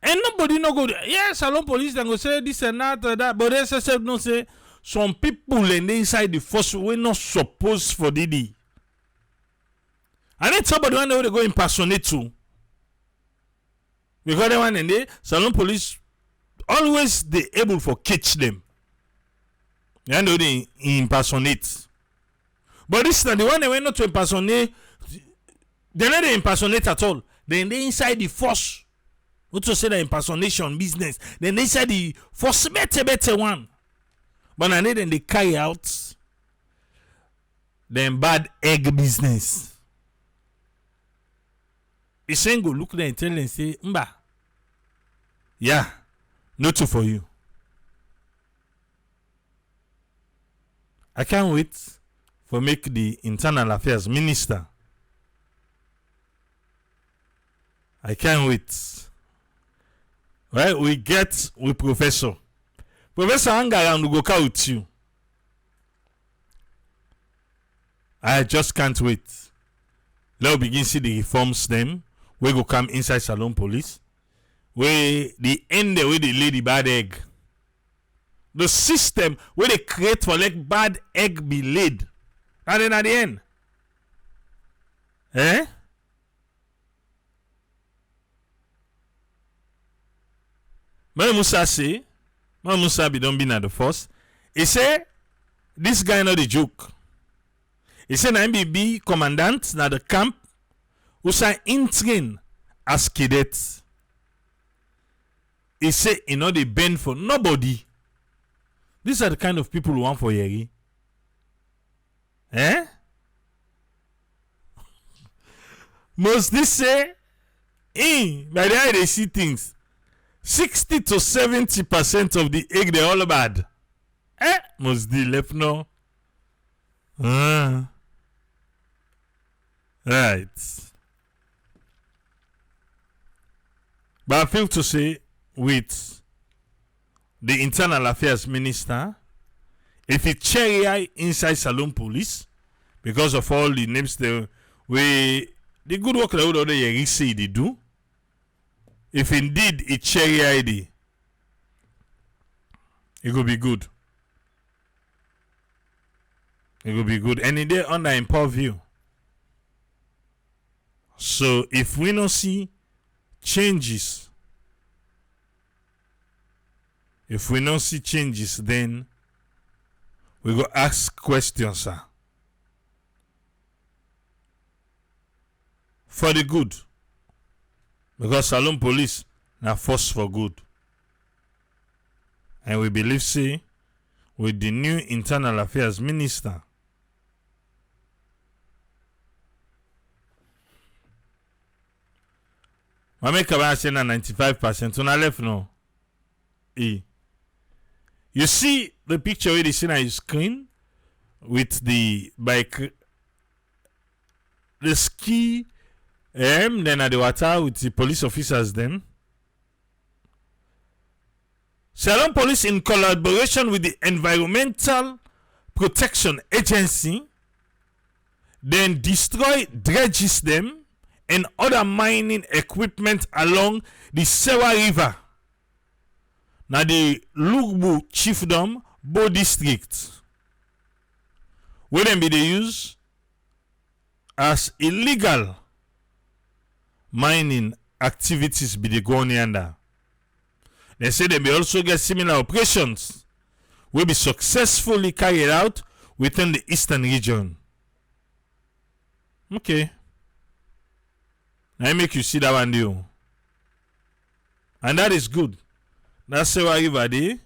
And nobody no go there. Yeah, Salon police then go say this and that or that. But SSF no say some people in the inside the force we not supposed for DD. And then somebody when they go impersonate too. Because they one and they Salon police always they able for catch them. And they impersonate. But this is the one they went not to impersonate. They not impersonate at all. Then they inside the force. What to say the impersonation business. Then they inside the force better one. But then they carry out them bad egg business. The saying go look there and tell them say, Mba, yeah, no two for you. I can't wait for make the internal affairs minister. I can't wait. Right, we get with Professor Angaran will go with you. I just can't wait. Let's begin see the reforms them. We go come inside Salon police. Where the end where they lay the bad egg. The system where they create for like bad egg be laid. And then at the end. Eh? When Musa say, when Musa be don't be at the first, he say, this guy not a joke. He say, na MBB commandant na the camp who say in train as cadet. He say, he not the bend for nobody. These are the kind of people who want for Yeri. Eh? Most this say, by the way they see things. 60 to 70% of the egg they all bad. Must the left no. Right. But I feel to say with the internal affairs minister, if he cherry inside Salon police because of all the names the good work that other Yeri say they do. If indeed it's cherry ID, it will be good. It will be good. And it is under empower view. So if we don't see changes, then we go ask questions, sir. For the good. Because Salon police na force for good. And we believe say with the new internal affairs minister I make about say na 95% on left no. You see the picture where they see on your screen with the bike the ski then at the water with the police officers then. Salon police in collaboration with the Environmental Protection Agency then destroy dredges them and other mining equipment along the Sewa River. Now the Lugbu Chiefdom Bo District. Where them be they use as illegal mining activities be the going under. They say they may also get similar operations will be successfully carried out within the eastern region. Okay. Now I make you see that one deal. And that is good. That's why everybody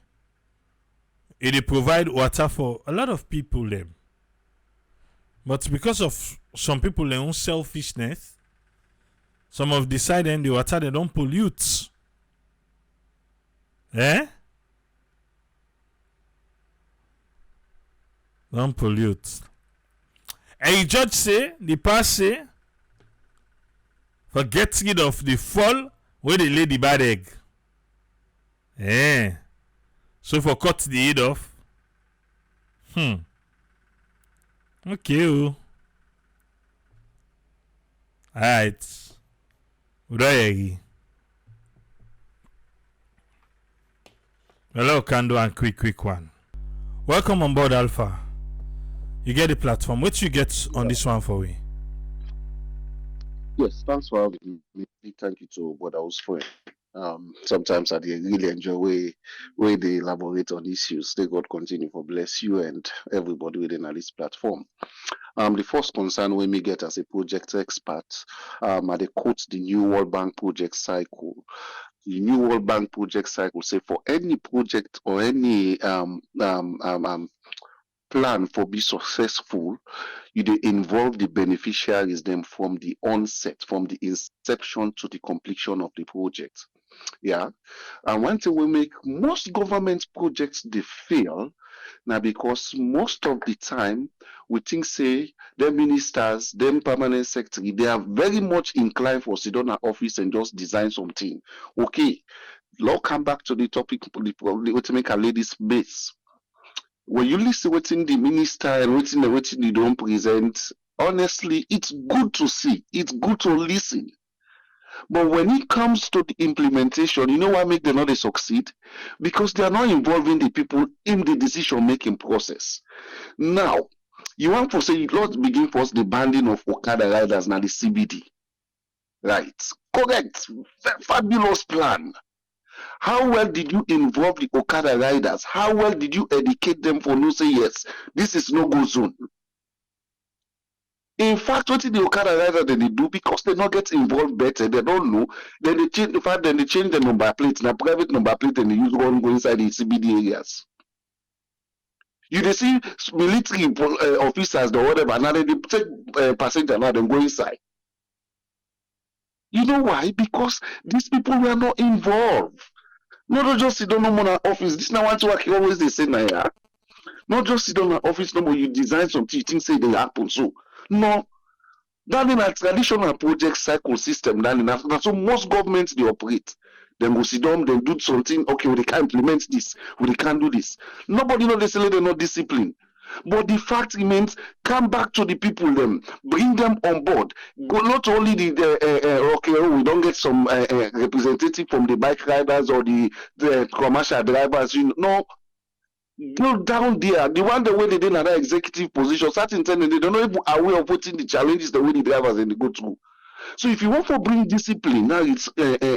it provide water for a lot of people them. But because of some people their own selfishness, some have decided the water they don't pollute. Don't pollute. And the judge say, the pass say, for get rid of the fall where they lay the bad egg. So for cut the head off. Okay. Alright. Udayagi. Hello, Kando, and quick one. Welcome on board, Alpha. You get the platform. What you get on this one for we? Yes, thanks for having me. Thank you to what I was for. Sometimes I really enjoy way they elaborate on issues. They God continue for bless you and everybody within this platform. The first concern when me get as a project expert, I they quote the new World Bank project cycle. The new World Bank project cycle say for any project or any plan for be successful, you dey involve the beneficiaries them from the onset, from the inception to the completion of the project. Yeah. And one thing we make most government projects they fail now because most of the time we think say them ministers, them permanent secretary, they are very much inclined for sit down at office and just design something. Okay, let's come back to the topic to make a ladies base. When you listen waiting the minister and waiting they don't present, honestly, it's good to see, it's good to listen. But when it comes to the implementation, you know why make them not they succeed? Because they are not involving the people in the decision making process. Now, you want to say let's begin first the banding of Okada riders now the CBD. Right. Correct. Fabulous plan. How well did you involve the Okada riders? How well did you educate them for no say yes? This is no go zone. In fact, what the Okada rider they do because they not get involved better, they don't know. Then they change they change the number plate, now private number plate, and they use one go inside the CBD areas. You they see military officers or whatever, now they take passenger now then go inside. You know why? Because these people were not involved. Not just sit down on an office. This now what you always they say now. Yeah? Not just sit down on an office no more. You design something, you think say they happen. So no, that in a traditional project cycle system, that's so most governments they operate. Then go sit down, then do something. Okay, well, they can't implement this, well, they can't do this. Nobody know necessarily they're not disciplined. But the fact remains, come back to the people, them bring them on board. Go not only we don't get some representative from the bike riders or the commercial drivers. You know, go down there. The one the way they did another executive position, certain time they don't even aware of putting the challenges the way the drivers and they go through. So if you want to bring discipline, now it's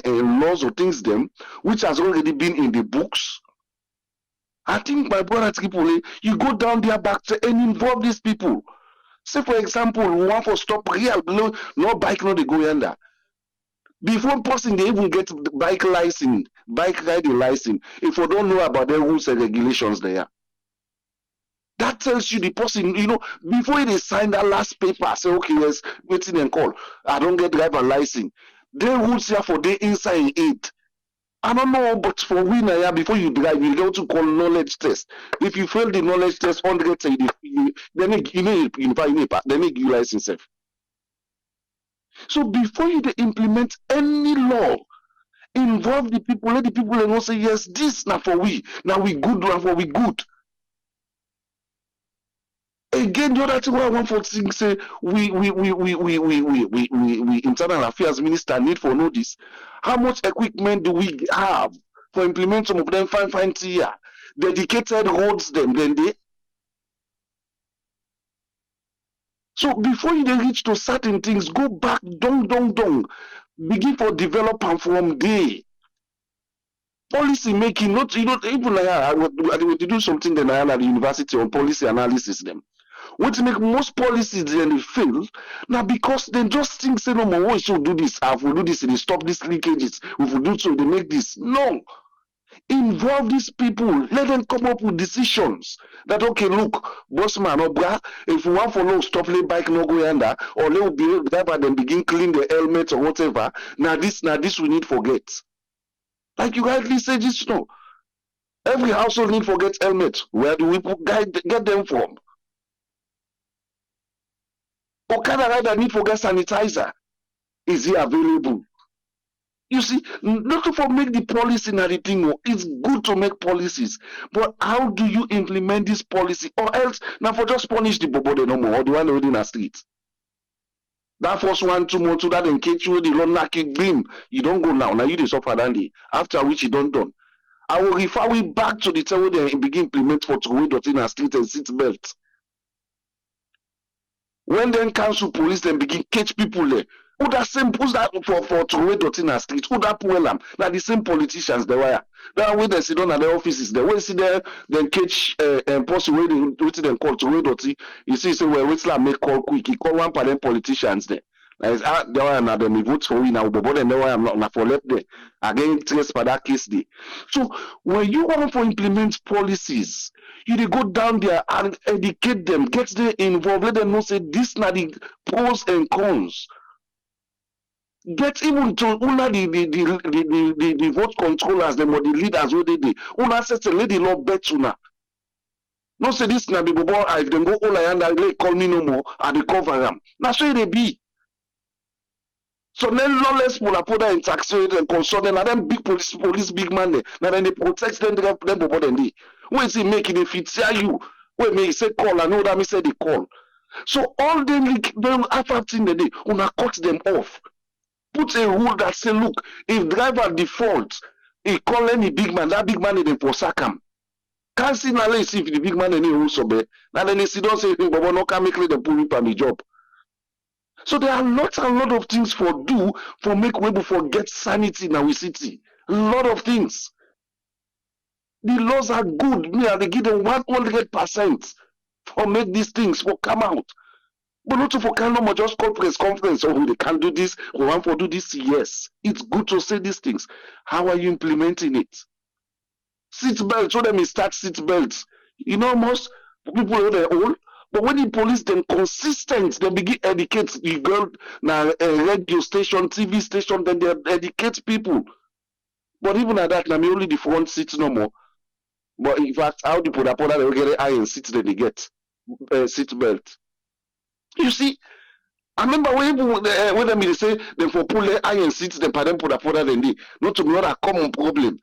laws or things them which has already been in the books. I think my brother Tripoli, you go down there back to and involve these people. Say for example, we want to stop real no bike no they go yonder. Before person they even get bike license, bike riding license, if you don't know about the rules and regulations there. That tells you the person, you know, before they sign that last paper, say okay, yes, waiting and call. I don't get driver license. They rules here for the inside it. I don't know, but for winner, before you drive, you go to call knowledge test. If you fail the knowledge test, 100 say they make you know they make you license. So before you implement any law, involve the people, let the people know say yes, this now for we good, now for we good. Again, the other thing I want for things say we internal affairs minister need for know this. How much equipment do we have for implement some of them fine here? Dedicated roads them then they. So before you reach to certain things, go back, don't begin for develop and from there. Policy making, not you know even like I would do something then I at the university on policy analysis them. What make most policies then they fail now because they just think say no more we should do this, if we do this, they stop these leakages, if we do so they make this. No. Involve these people, let them come up with decisions that okay, look, bossman or bra, if we want follow stop let bike no go yonder, or let be driver then begin clean the helmet or whatever. Now this we need forget. Like you rightly said, this no. Every household need forget helmet. Where do we get them from? Okada rider need for get sanitizer. Is he available? You see, not for make the policy and everything. It's good to make policies, but how do you implement this policy? Or else, now for just punish the bobo no more, or the one already in the street. That first 1 2 months that then catch you the long lucky dream. You don't go now. Now you dey suffer that day. After which you don't done. I will refer we back to the time when they begin implement for Trowe Dotty and street and seat belt. When then council police then begin catch people there. Who that same who's that for Trowe Dotty and street? Who that pull them? Now the same politicians they were. That way they sit down at the offices. They will see there, then catch post away the them call Trowe Dotty. You see, say well, Whistler make call quick. He call one of them politicians there. Like they were now them vote for we now, but then they were not for left there. Again, trace for that case day. So when you want to implement policies, you dey go down there and educate them, get them involved, let them know say this na the pros and cons. Get even to una the vote controllers, them or the leaders where they dey. Una say let the law bet una. No say this na the bobo if them go all and they call me no more, I dey cover them. Na so they be. So then lawless people and tax rate and consult them, and then big police big man there. Now then they protect them bobo then they. When is he making it fit you? When me say call, I know that me say they call. So all them after thing the day, una cut them off. Put a rule that say, look, if driver defaults, he call any big man, that big man is for sack him. Can't see now let's see if the big man any rules so bad. Now then they see don't say but no can make the pull him the job. So there are lots and lot of things for do for make we forget sanity in our city. A lot of things. The laws are good. Me, they give them 100% for make these things for come out. But not for can no more just call press conference or they can do this, we want to do this. Yes, it's good to say these things. How are you implementing it? Seat belts, show them start seat belts. You know, most people are their own. But when the police them consistent, they begin educate the girl now a radio station, TV station, then they educate people. But even at that, now me only the front seats no more. But in fact, how the put they will get iron seats then they get seat belt. You see, I remember when they say they for pull the iron seats, then them put then they not to be not a common problem.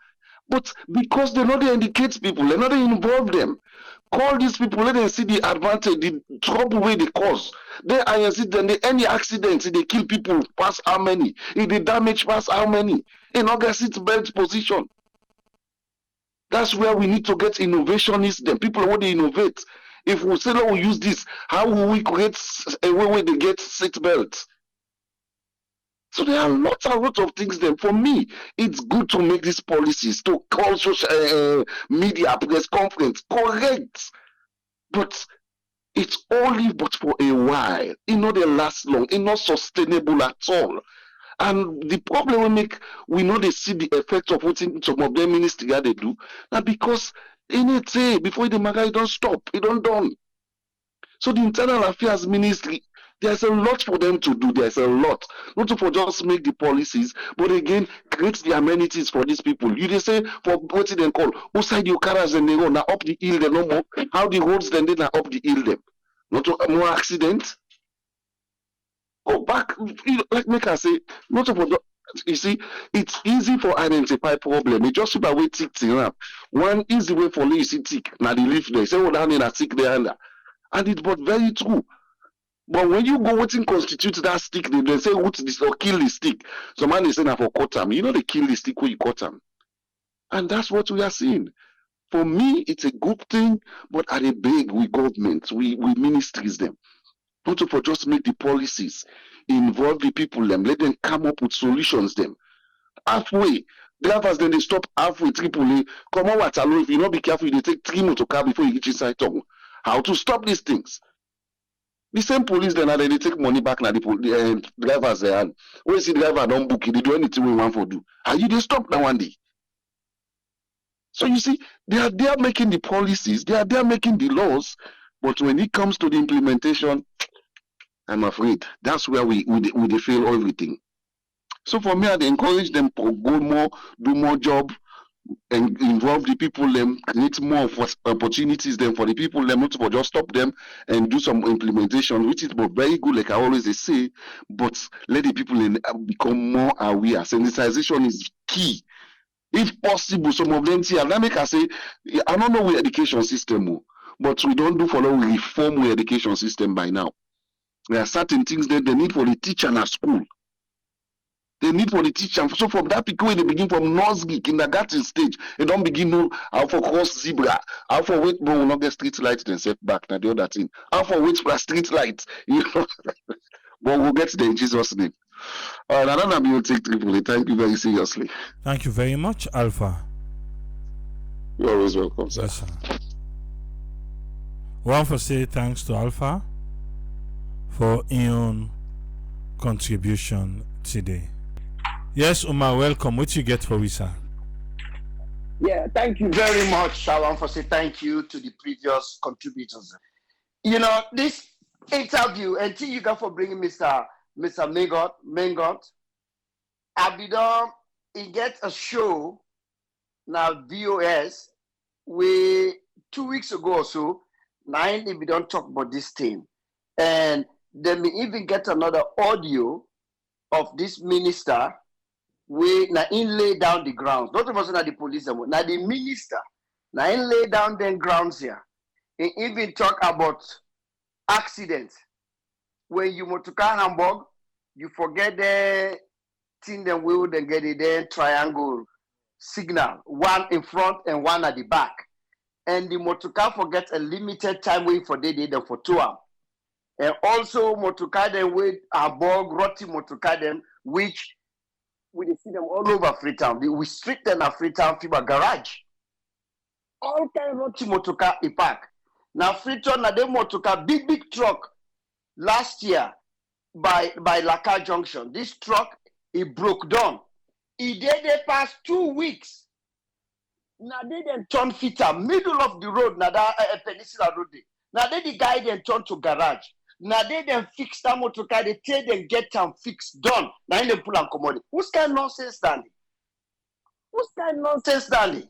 But because they know they indicate people, they know they involve them. Call these people, let them see the advantage, the trouble way they cause. They iron seats, then any accidents, they kill people past how many? If they damage past how many? In August seat belt position. That's where we need to get innovationists, then people want to innovate. If we say no, we use this, how will we create a way where they get seat belts? So there are lots and lots of things then. For me, it's good to make these policies, to call social media press conference, correct. But it's only but for a while. It not they last long. It's not sustainable at all. And the problem we know they see the effect of what some of them ministry they do. Now because anything before the maga, it don't stop, it don't done. So the internal affairs ministry, there's a lot for them to do. There's a lot. Not for just make the policies, but again, create the amenities for these people. You just say for what they call outside your cars and they go now up the hill, they no more. How the roads then they now up the hill them. Not to more accidents. Go back, like make I say, not for you see, it's easy for identify problem. It just about way tick up. One easy way for you see tick. Now they live there. Say, oh, down in a tick there and it's but very true. But when you go waiting constitute that stick, they say what this or kill the stick. So man is saying for cut them. You know they kill the stick when you cut them. And that's what we are seeing. For me, it's a good thing, but at a big we government, we ministries them. Not to for just make the policies, involve the people them, let them come up with solutions them. Halfway, drivers then they stop halfway, Tripoli, come on what if you not be careful, they take 3 minutes to car before you get inside town. How to stop these things? The same police then they take money back now the drivers there and when you see the driver don't book it, they do anything we want for do. How you they stop now one day? So you see, they are there making the policies, they are there making the laws, but when it comes to the implementation, I'm afraid that's where we fail everything. So for me, I'd encourage them to go more, do more job, and involve the people them, create more opportunities them for the people them, not to just stop them and do some implementation, which is very good, like I always say, but let the people become more aware. Sensitization is key. If possible, some of them see, and that make I say, I don't know we education system, but we don't do follow reform we education system by now. There are certain things that they need for the teacher in a school. They need for the teacher. So from that people when they begin from nursery, kindergarten stage, they don't begin know how for cross zebra, how for wait but will not get street lights then set back. Now the other thing. How for wait for street lights. You know. But we'll get there in Jesus' name. All right, I don't know will take Tripoli. Thank you very seriously. Thank you very much, Alpha. You're always welcome, sir. Yes, sir. One for say thanks to Alpha for your contribution today. Yes, Umar, welcome. What you get for we, sir? Yeah, thank you very much. I want to say thank you to the previous contributors. You know, this interview, until you got for bringing Mr. Mengot, I've been done, he gets a show now, VOS, we 2 weeks ago or so, now we don't talk about this thing. And then we even get another audio of this minister where now in lay down the grounds. Not even the police, now the minister, now in lay down the grounds here. He even talk about accidents. When you want to car Hamburg, you forget the thing then wheel, then get it there, triangle signal, one in front and one at the back. And the motorcar forgets a limited time wait for they for 2 hours. And also motorcar then wait Hamburg, rotty motorcar them, which we see them all over Freetown. We street them at Freetown Fiber Garage. All kind of rotty motorcar in park. Now Freetown na them motorcar, big truck last year by Laka Junction. This truck, it broke down. It did the past 2 weeks. Now they then turn fitter, middle of the road, now that Peninsula Road. Now they the guy then turn to garage. Now they then fix that motor car, they tell them get them fixed, done. Now they pull and commodity. Who's kind of nonsense, Danny? Who's kind of nonsense, Danny?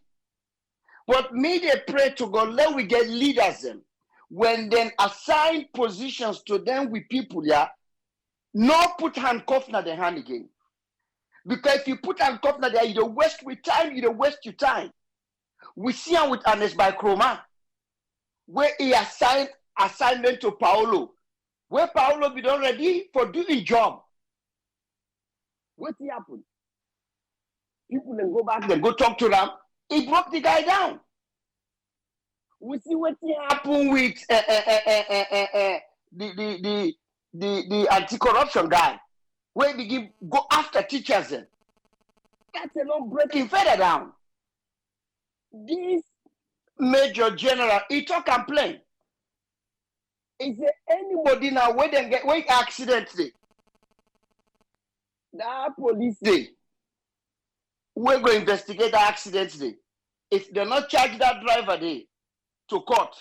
But me, they pray to God, let we get leaders them. When then assign positions to them with people, yeah, not put handcuff na the hand again. Because if you put handcuff na there, you don't waste with time, you don't waste your time. We see him with Ernest by Chroma, where he assigned assignment to Paolo. Where Paolo be done ready for doing job. What happened? People then go back, then go talk to them. He broke the guy down. We see what happened with the anti-corruption guy, where he begin go after teachers. Then. That's alone breaking further down. This Major General, he talk and play. Is there anybody now where they get where accident day? That police day. We're going to investigate the accident day. If they're not charge that driver day to court,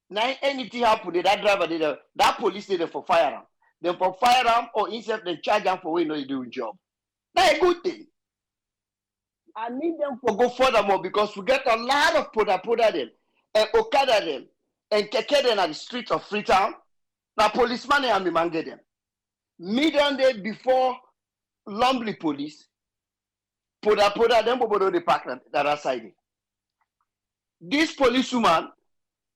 now anything happen, that driver day, that police day for firearm. Then for firearm or instead they charge them for when they doing job. That's a good thing. I need them to go furthermore because we get a lot of poda them and Okada them and keke them at the streets of Freetown. Now policeman and me man get them. Midday day before Lumley police, poda them bobo the park that side. This policewoman,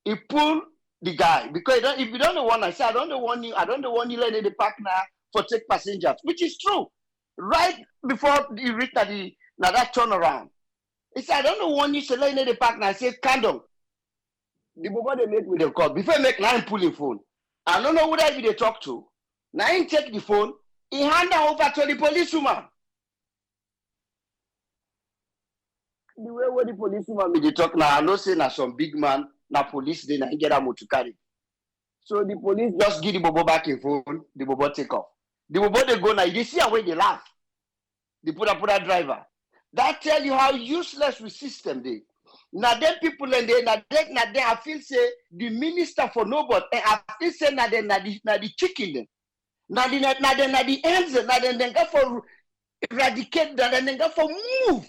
he pull the guy because if you don't know one, I say I don't know one you let the park now for take passengers, which is true. Right before you reach now that turnaround. He said, I don't know one you say let the park now. I say candle. The bobo they make with the call. Before make line pulling phone. I don't know who that they talk to. Now he take the phone, he hand over to the policewoman. The way where the policewoman be they talk now, I know say na some big man, na police they na get a motor carry. So the police just give the bobo back a phone, the bobo take off. The bobo they go now, you see how they laugh. The Puda driver. That tell you how useless we system they. Now them people and they I feel say the minister for nobody and I feel say na the chicken them. Now the ends now then go for eradicate that and then go for move.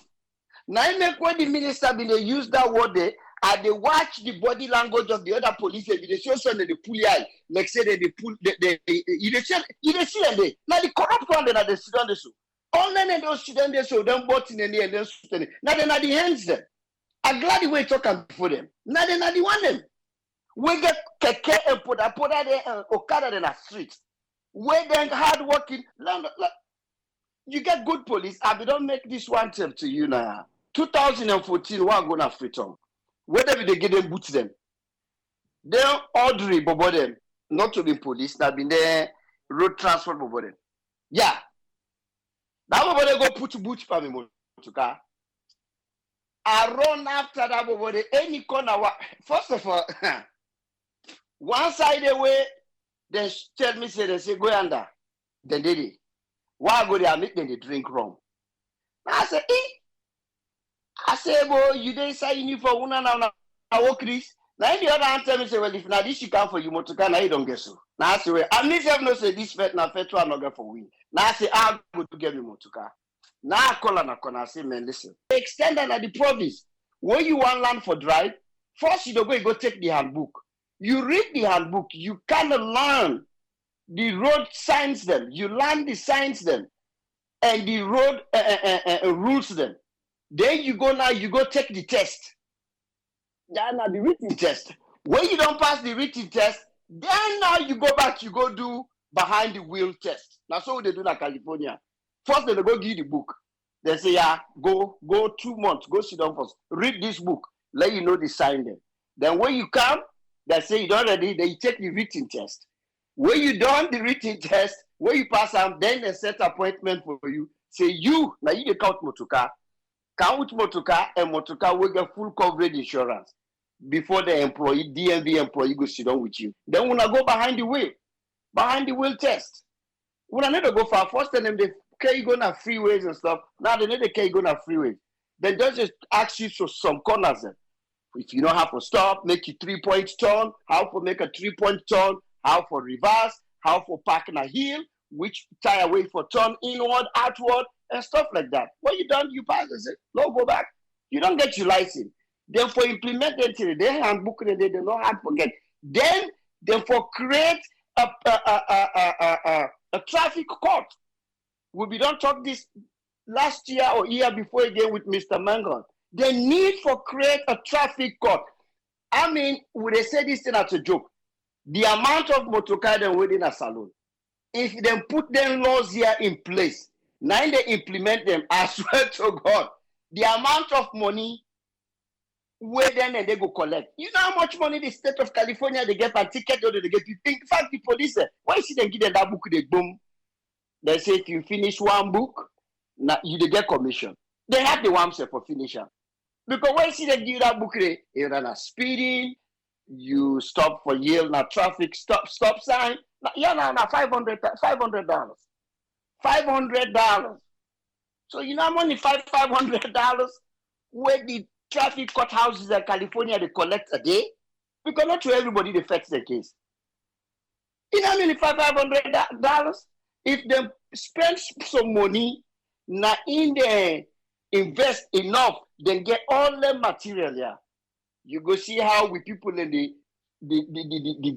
Now I make when the minister be they use that word there and they watch the body language of the other police and they show some they pull eye like say they pull you see them there. Now the corrupt one then they sit on the show. All of those students so them bought in the end then now they're not the hands them. I'm glad the way talking for them. Now they're not the one them. We get keke and poda there and Okada in the street. We then hard working. you get good police. I don't make this one tell to you now. 2014, we are going to freedom. Whether they get them, boot them. Then Audrey bobo them, not to be police, that been there road transport bobo them. Yeah. That bobo they go put boot for me motoka. I run after that bobo they any corner. First of all, one side away, they tell me say they say go under. Then they did. Why go there make them they drink rum? I say, I say, boy, you didn't say you need for one and I work this. Now the other hand tell me say, well, if now this you come for you motoka, now you don't get so. Now I say, well, I need to know say this fet na fet one not get for win. Now I say, I'll go to get me motoka. Now I call and I say, man, listen. Extend that at the province. When you want land for drive, first you don't go take the handbook. You read the handbook, you kind of learn the road signs them. You learn the signs them, and the road rules them. Then you go take the test. Then the written test. When you don't pass the written test, then now you go back, you go do behind the wheel test. That's what they do in California. First they go give you the book. They say, yeah, go 2 months, go sit down first. Read this book, let you know the sign them. Then when you come, they say you don't ready, then you take the written test. When you done the written test, when you pass them, then they set appointment for you. Say you, now you count motoka. Count motoka, and motoka will get full coverage insurance before the employee, DMV employee, go sit down with you. Then when I go behind the wheel test. When I need to go far, first tell them they carry go on freeways and stuff. Now they need to carry go on freeways. Then just ask you for some corners. Then. If you don't have to stop, make you 3-point turn, how to make a 3-point turn, how for reverse, how for parking a hill, which tire way for turn inward, outward, and stuff like that. When you done, you pass and say, no, go back. You don't get your license. Then for implement it, they handbook it, they don't have to forget. Then for create a traffic court. We don't talk this last year or year before again with Mr. Mangon. The need for create a traffic court. I mean, would they say this thing as a joke? The amount of motocar they within a salon. If they put them laws here in place, now they implement them, I swear to God, the amount of money where then and they go collect. You know how much money the state of California they get per ticket or they get people. In fact, the police, why see them give them that book, they boom. They say if you finish one book, now you get commission. They have the one for finisher. Because when you see them give that book, you run a speeding, you stop for yield, now traffic stop sign. Yeah, now $500. $500. So you know money $500 where the traffic courthouses in California they collect a day? Because not to everybody they fix the case. You know how many $500? If they spend some money, now in the invest enough, then get all the material here. You go see how we people in the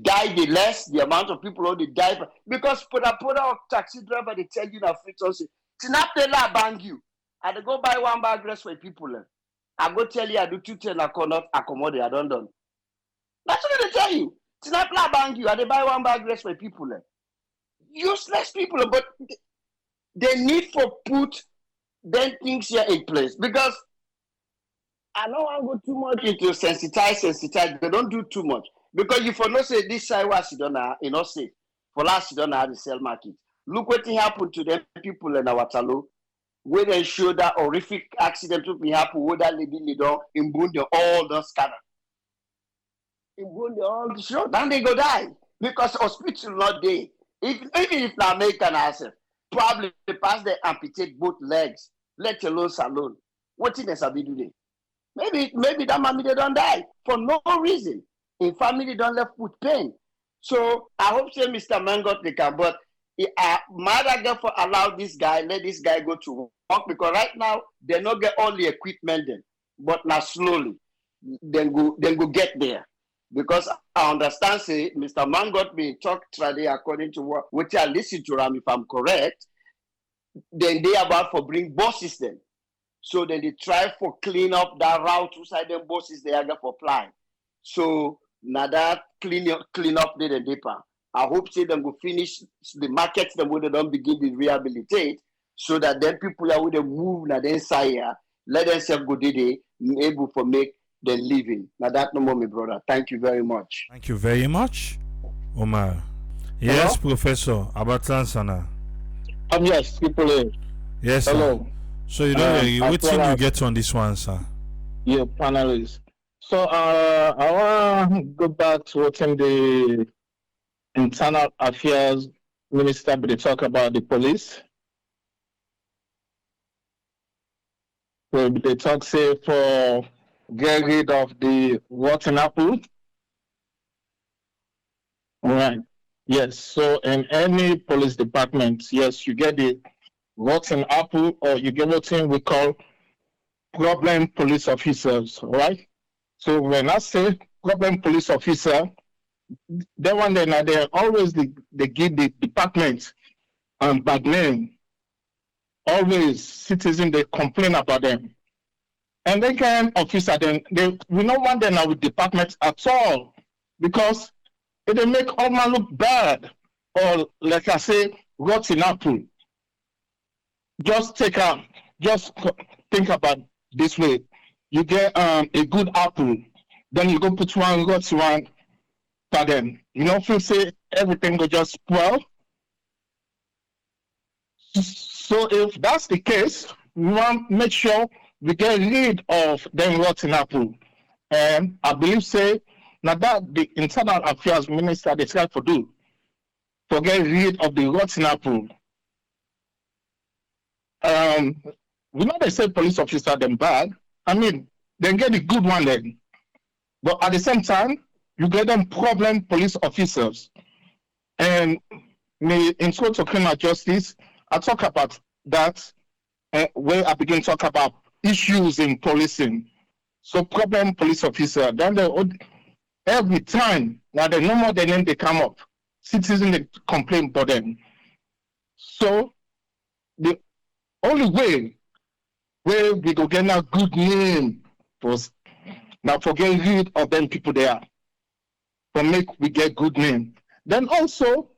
die the less, the amount of people who they die because put a taxi driver they tell you that free say, Tinapela bang you. I go buy one bag dress for people. I go tell you I do 210 I cannot accommodate, I don't done. That's what they tell you. Tinapela bang you, I they buy one bag dress for people. Useless people, but they need for put then things here in place because I don't want to go too much into sensitize. They don't do too much. Because you for not say this side was you don't know, you know, say for last you don't know how to sell market. Look what happened to them people in our Taluva, where they show that horrific accident to be happen with that lady in Bundi, all those scatter. In Bundi, all the show, then they go die because hospital not there. Even if the American asset, probably the past they amputate both legs, let alone salon. What thing is be doing? Maybe that mommy they don't die for no reason. In family don't left with pain. So I hope say Mr. Mangot they can, but mother for allow this guy, let this guy go to work because right now they not get all the equipment then, but now slowly then go get there. Because I understand say Mr. Mangot being talked today according to what which I listen to him if I'm correct, then they about for bring buses then. So then they try for clean up that route outside them buses they are for apply. So now that clean up there and deeper. I hope say them go finish the markets them where they don't begin to rehabilitate. so that then people are with the move na then say let them self go they able for make the living. Now that no more, my brother. Thank you very much. Thank you very much, Omar. Yes, Hello? Professor Abatan Sana. Yes, people. Yes, sir. Hello. So you know, As what well you as get on this one, sir? your panelists. So I want to go back to what the internal affairs minister they talk about the police. So they talk say for get rid of the rotten apple. All right. Yes. So in any police department, yes, you get the rotten apple, or you get what we call problem police officers. All right. So when I say problem police officer, that one then they always they give the department bad name. Always citizens they complain about them. And they can officer then we don't want them with departments at all, because they make all man look bad, or like I say, rotten apple. Just think about this way. You get a good apple, then you go put one rotten one for them. You know, if you say everything will just spoil. So if that's the case, we want to make sure we get rid of them rotten apple. And I believe say now that the internal affairs minister they try to do to get rid of the rotten apple. We know they say police officer them bad. I mean, they get the good one then. But at the same time, you get them problem police officers. And me in sort of criminal justice, I talk about that where I begin to talk about issues in policing. So problem police officer, then every time now they no more than they come up, citizens they complain about them. So the only way where we go get a good name was now for getting rid of them people there, for make we get good name. Then also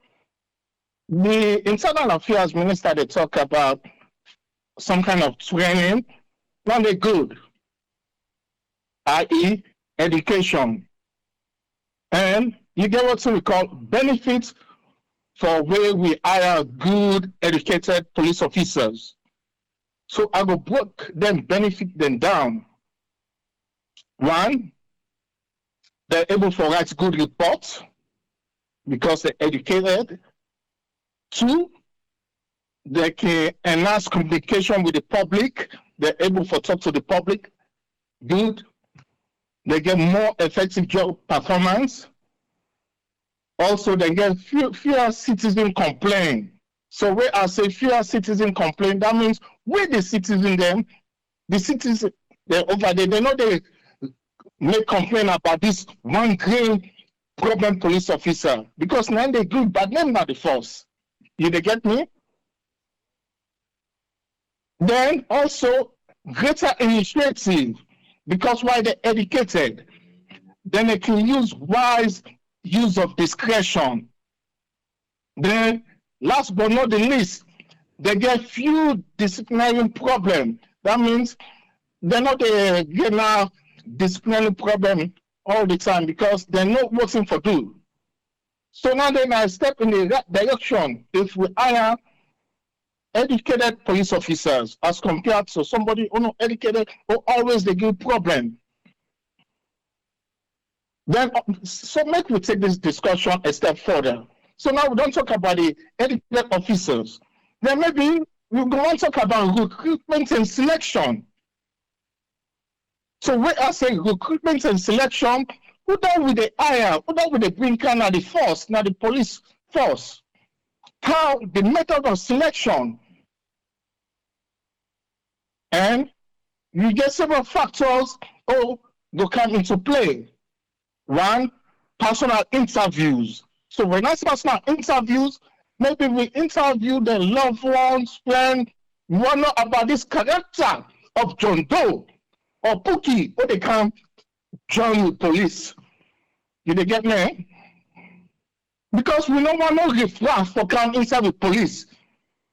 the internal affairs minister they talk about some kind of training, not they good, i.e. education. And you get what we call benefits for where we hire good educated police officers. So I will break them, benefit them down. One, they're able to write good reports because they're educated. Two, they can enhance communication with the public. They're able to talk to the public. Good. They get more effective job performance. Also, they get fewer citizen complaint. So where I say fewer citizen complaint, that means with the citizen them, the citizens they over there, they know they make complaint about this one green problem police officer, because now they good, but them not the force. You they get me? Then also greater initiative, because why they're educated, then they can use wise use of discretion. Then last but not the least, they get few disciplinary problem. That means they're not get now disciplinary problem all the time because they're not working for do. So now they might step in the right direction if we hire educated police officers as compared to somebody who not educated who always they give problem. Then so make we take this discussion a step further. So now we don't talk about the educated officers. Then maybe we want to talk about recruitment and selection. So when I say recruitment and selection, who don't with the hire, who don't with the bring kind of the force, now the police force. How the method of selection. And you get several factors go come into play. One, personal interviews. So when I say personal interviews, maybe we interview the loved ones, friends, we want to know about this character of John Doe or Pookie, or they come join with police. Did they get me? Because we don't want no riffraff for come inside with police.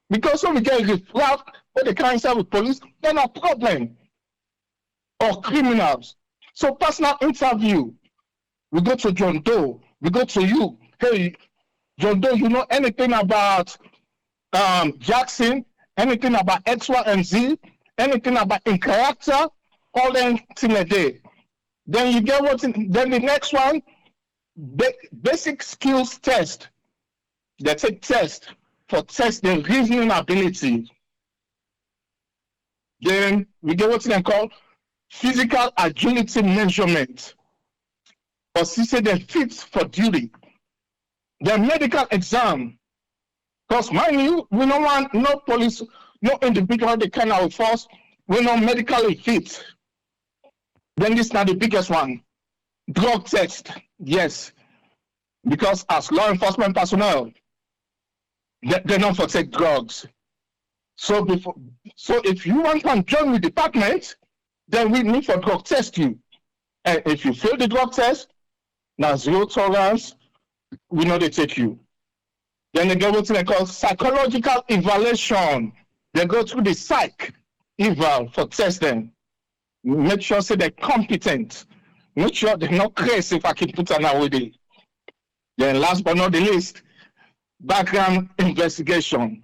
Because when we get riffraff, when they can't answer with police, then a problem. Or criminals. So personal interview. We go to John Doe. We go to you. Hey, John Doe, you know anything about Jackson? Anything about X, Y, and Z? Anything about in character? All them things a day. Then you get what? Then the next one, basic skills test. They take test for test the reasoning ability. Then we get what they call physical agility measurement. Or say they fit for duty. The medical exam. Because mind you, we don't want no police, no individual they can our force, we not medically fit. Then this is not the biggest one. Drug test. Yes. Because as law enforcement personnel, they don't take drugs. So if you want to join the department, then we need for drug test you. And if you fail the drug test, now zero tolerance, we know they take you. Then they go what they call psychological evaluation. They go through the psych eval for testing. Make sure say they're competent. Make sure they're not crazy if I can put an away. Then last but not the least, background investigation.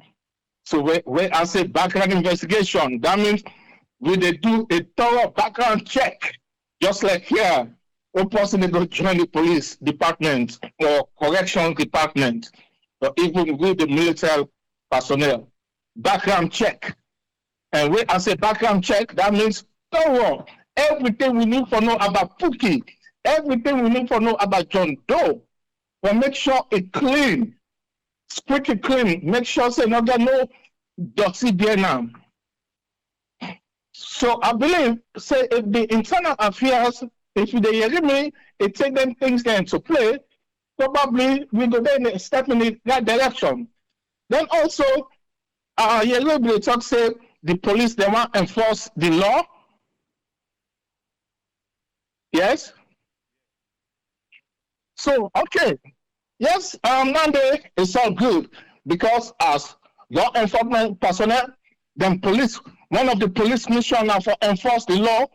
So where I say background investigation, that means we they do a thorough background check, just like here. Or person they go join the police department or correctional department, or even with the military personnel. Background check. And when I say background check, that means thorough. Everything we need to know about Pookie, everything we need to know about John Doe, but make sure it clean, squeaky clean. Make sure say not got no dirty there now. So I believe say if the internal affairs, if they hear me, it take them things there into play, probably we go then step in that direction. Then also, you little bit talk say the police they want to enforce the law. Yes. So okay, yes, Monday it's all good because as law enforcement personnel, then police, one of the police mission now for enforce the law,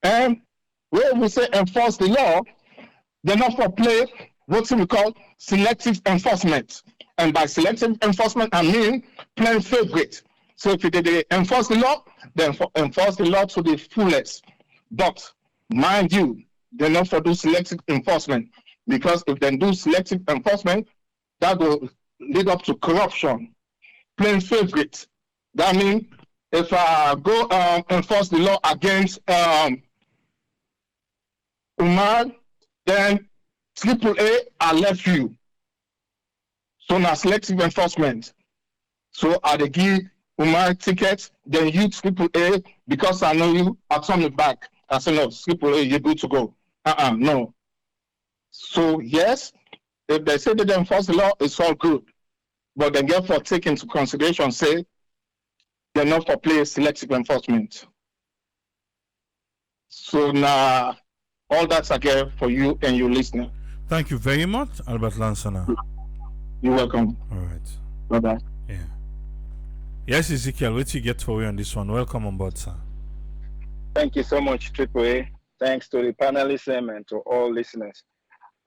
and when we say enforce the law, they're not for play what we call selective enforcement. And by selective enforcement, I mean playing favorite. So if they enforce the law, then enforce the law to the fullest. But mind you, they're not for do selective enforcement, because if they do selective enforcement, that will lead up to corruption. Playing favorite. That means if I go enforce the law against Umar, then AAA, I left you. So now selective enforcement. So I they give Umar tickets, then you AAA, because I know you, I turn it back. I say no, AAA, you're good to go. No. So yes, if they say they enforce the law, it's all good. But then therefore take into consideration, say they're not for play selective enforcement. So now all that's again for you and your listener. Thank you very much, Albert Lansana. You're welcome. All right. Bye-bye. Yeah. Yes, Ezekiel, what you get for you on this one? Welcome on board, sir. Thank you so much, AAA. Thanks to the panelists and to all listeners.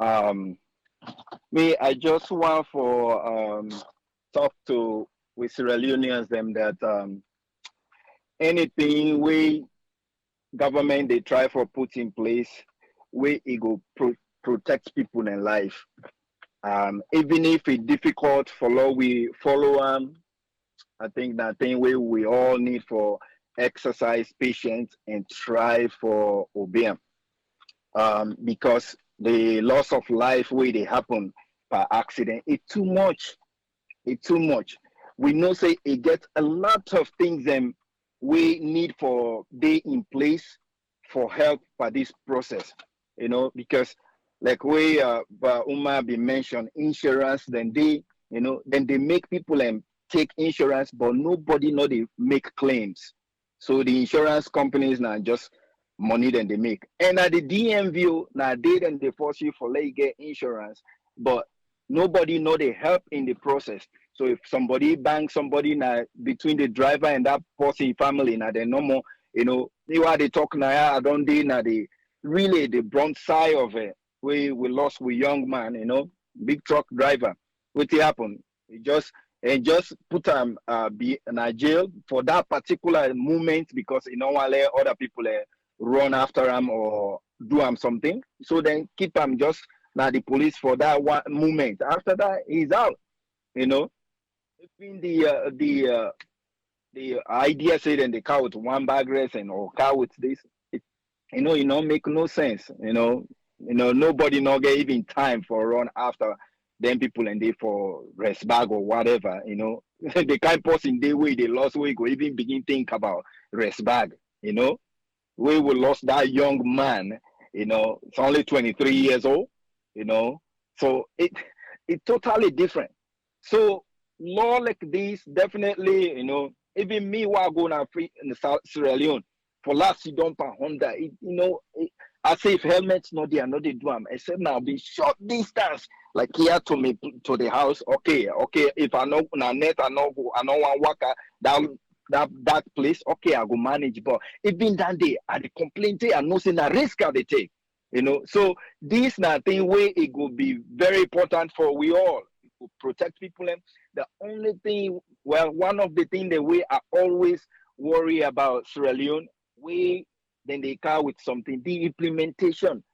I just want for talk to with Sierra Leoneans them that anything we government they try for put in place, where it go protect people in life. Even if it's difficult follow we follow I think that thing we all need for exercise patience and try for obey because the loss of life where they happen by accident, it's too much. It's too much. We know say it gets a lot of things we need for they in place for help by this process, because like we Umar be mentioned insurance, then they make people take insurance, but nobody know they make claims. So the insurance companies now just money then they make. And at the DMV now they force you for let you get insurance, but nobody know they help in the process. So if somebody bangs somebody na between the driver and that person family, na they no more, you are they talk now, I don't do na the really the brunt side of it. We lost with young man, big truck driver. What happened? Just put be in a jail for that particular moment because want let other people run after him or do him something. So then keep him just now the police for that one moment. After that, he's out. Even the idea said and the car with one bag race and or car with this, make no sense. Nobody not get even time for run after them people and they for rest bag or whatever. The kind person they way they lost way go even begin think about rest bag. We lost that young man. It's only 23 years old. So it totally different. So law like this definitely, even me while going free in the South Sierra Leone for last you don't per Honda, I say if helmets not there, not they do them. Except now be short distance like here to me to the house. Okay. If I know na net, I know one worker that place. Okay, I go manage. But even that day, I the complaint I know say na risk I they take. So this na thing way it will be very important for we all to protect people. And the only thing, one of the things that we are always worry about Sierra Leone, then they come with something, the implementation.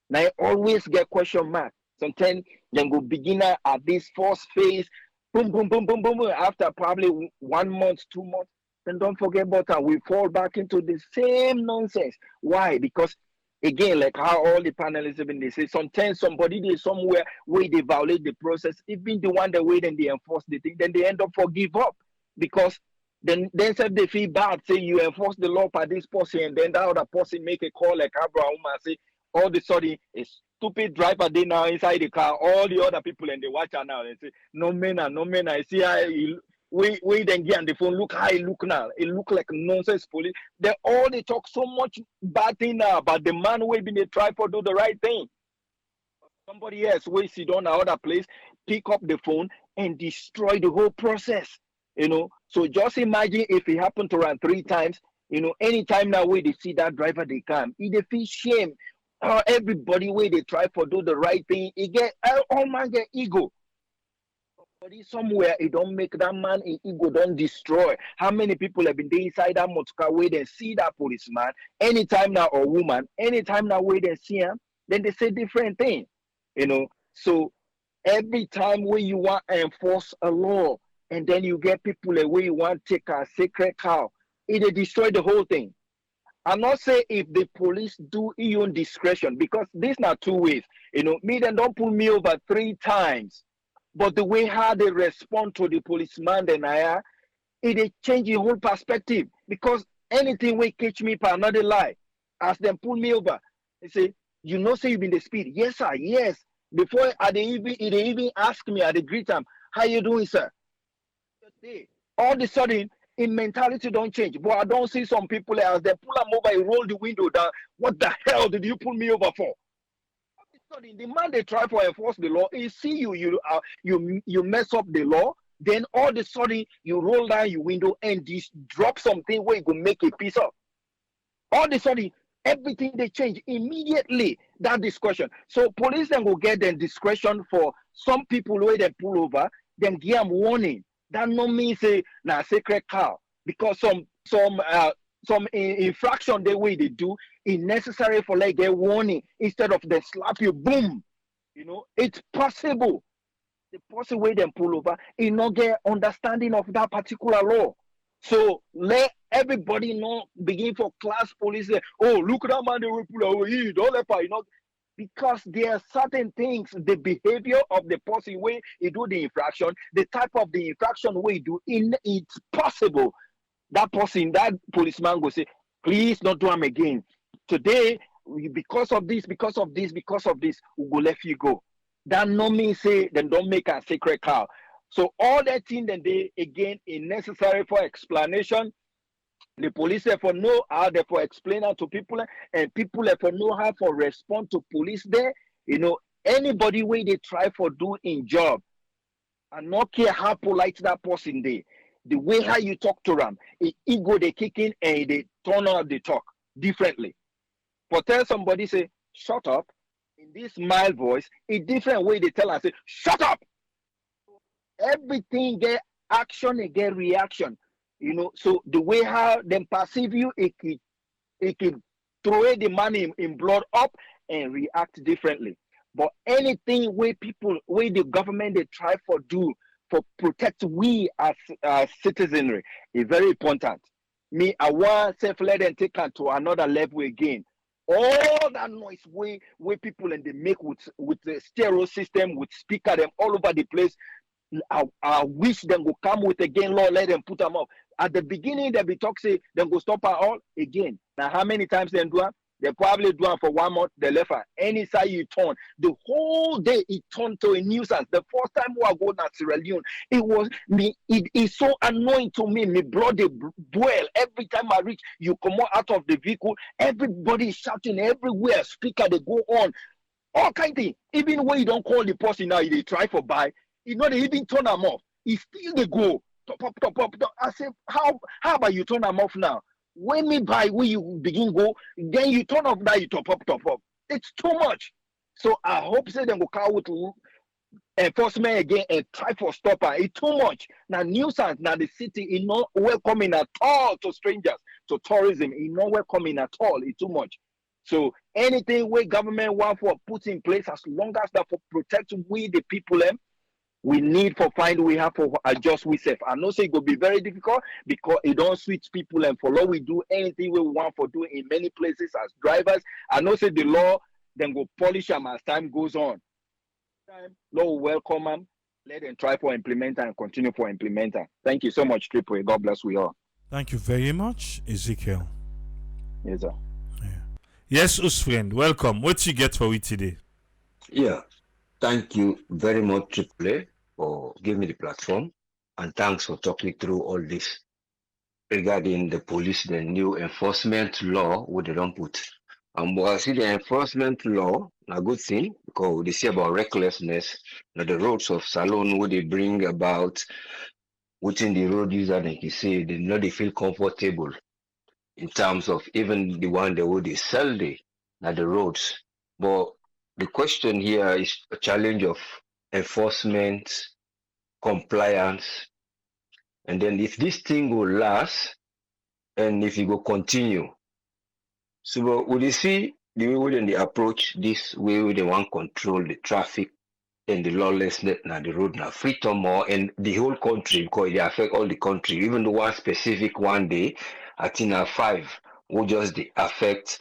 Now I always get question mark. Sometimes then go beginner at this first phase, boom, boom, boom, boom, boom, boom. After probably 1 month, 2 months, then don't forget about that. We fall back into the same nonsense. Why? Because again, like how all the panelists have been, they say sometimes somebody they somewhere where they violate the process, even the one that way then they enforce the thing, then they end up for give up because then said they feel bad, say you enforce the law by this person, and then that other person make a call like Abraham and say all of a sudden a stupid driver they now inside the car, all the other people and they watch her now and say no man, I see how we then get on the phone, look how it look now. It look like nonsense police. They talk so much bad thing now about the man who been they try for do the right thing. Somebody else will sit on another place, pick up the phone and destroy the whole process. So just imagine if it happened to run 3 times, anytime now where they see that driver they come, they feel shame. Everybody where they try for do the right thing, all man get ego. Somewhere it don't make that man ego don't destroy. How many people have been there inside that motorcar where they see that policeman anytime now or woman, anytime now where they see him, then they say different thing. So every time where you want to enforce a law and then you get people where you want to take a sacred cow, it destroy the whole thing. I'm not saying if the police do own discretion because this not 2 ways. Me then don't pull me over 3 times. But the way how they respond to the policeman, then it change the whole perspective. Because anything will catch me for another lie, as them pull me over, they say, say you been the speed. Yes, sir, yes. Before they even ask me, I greet them, how you doing, sir? All of a sudden, in mentality don't change. But I don't see some people as they pull them over, and roll the window down. What the hell did you pull me over for? The man they try to enforce the law, he see you mess up the law, then all of a sudden you roll down your window and just drop something where you go make a piece up. All of a sudden, everything they change immediately. That discretion. So police then go get them discretion for some people where they pull over, then give them warning. That no mean say na sacred cow because some infraction the way they do is necessary for like get warning instead of they slap you boom. It's possible. The possible way they pull over is not get understanding of that particular law. So let everybody know begin for class police say, oh look at that man they will pull over here, don't let because there are certain things, the behavior of the person way he do the infraction, the type of the infraction way he do, it's possible that person, that policeman will say, please don't do them again. Today, because of this, we will let you go. That no mean say then don't make a sacred cow. So all that thing then they again is necessary for explanation. The police therefore know how they for explain that to people, and people therefore know how to respond to police there. Anybody way they try for do in job, and not care how polite that person they. The way how you talk to them, ego they kick in and they turn out the talk differently. But tell somebody say, shut up, in this mild voice, a different way they tell and say, shut up. Everything get action and get reaction. You know, so the way how them perceive you, it could throw the money in blood up and react differently. But anything where people, where the government they try for do for protect we as citizenry is very important. Me, I want to let them take it to another level again. All that noise where people and they make with the stereo system, with speaker them all over the place. I wish them go come with again, Lord, let them put them up. At the beginning, they be talk say them go stop her all again. Now, how many times they do it? They probably do it for 1 month. They left her. Any side you turn, the whole day it turned to a nuisance. The first time I go to Sierra Leone, it was me. It is so annoying to me. Me blood they boil every time I reach. You come out of the vehicle, everybody is shouting everywhere. Speaker they go on, all kind of thing. Even when you don't call the person now, they try for buy. You know they even turn them off. It still they go. Top up. I say, how about you turn them off now? When me buy, when you begin go, then you turn off that you top up. It's too much. So I hope say them will come with enforcement again and try for stopper. It's too much. Now nuisance, now the city is not welcoming at all to strangers, to tourism. It's not welcoming at all. It's too much. So anything where government want for put in place, as long as that for protect we the people them. We need for find we have for adjust we self. I know say it will be very difficult because it don't switch people and follow we do anything we want for doing in many places as drivers. I know say the law then go polish them as time goes on. Law will welcome them, let them try for implementer and continue for implementer. Thank you so much, Triple A. God bless we all. Thank you very much, Ezekiel. Yes, sir. Yeah. Yes, Usfriend, welcome. What you get for we today? Yeah, thank you very much, Triple A, for giving me the platform, and thanks for talking through all this regarding the police, the new enforcement law, what they don't put. But I see the enforcement law, a good thing, because they say about recklessness, the roads of Salon, what they bring about, within the road user, they say, they know they feel comfortable in terms of even the one that would they sell the roads. But the question here is a challenge of enforcement, compliance, and then if this thing will last, and if it will continue. So will you see the way they approach this way they want to control the traffic and the lawlessness na the road na free more and the whole country because they affect all the country, even the one specific one day, I think 5 will just affect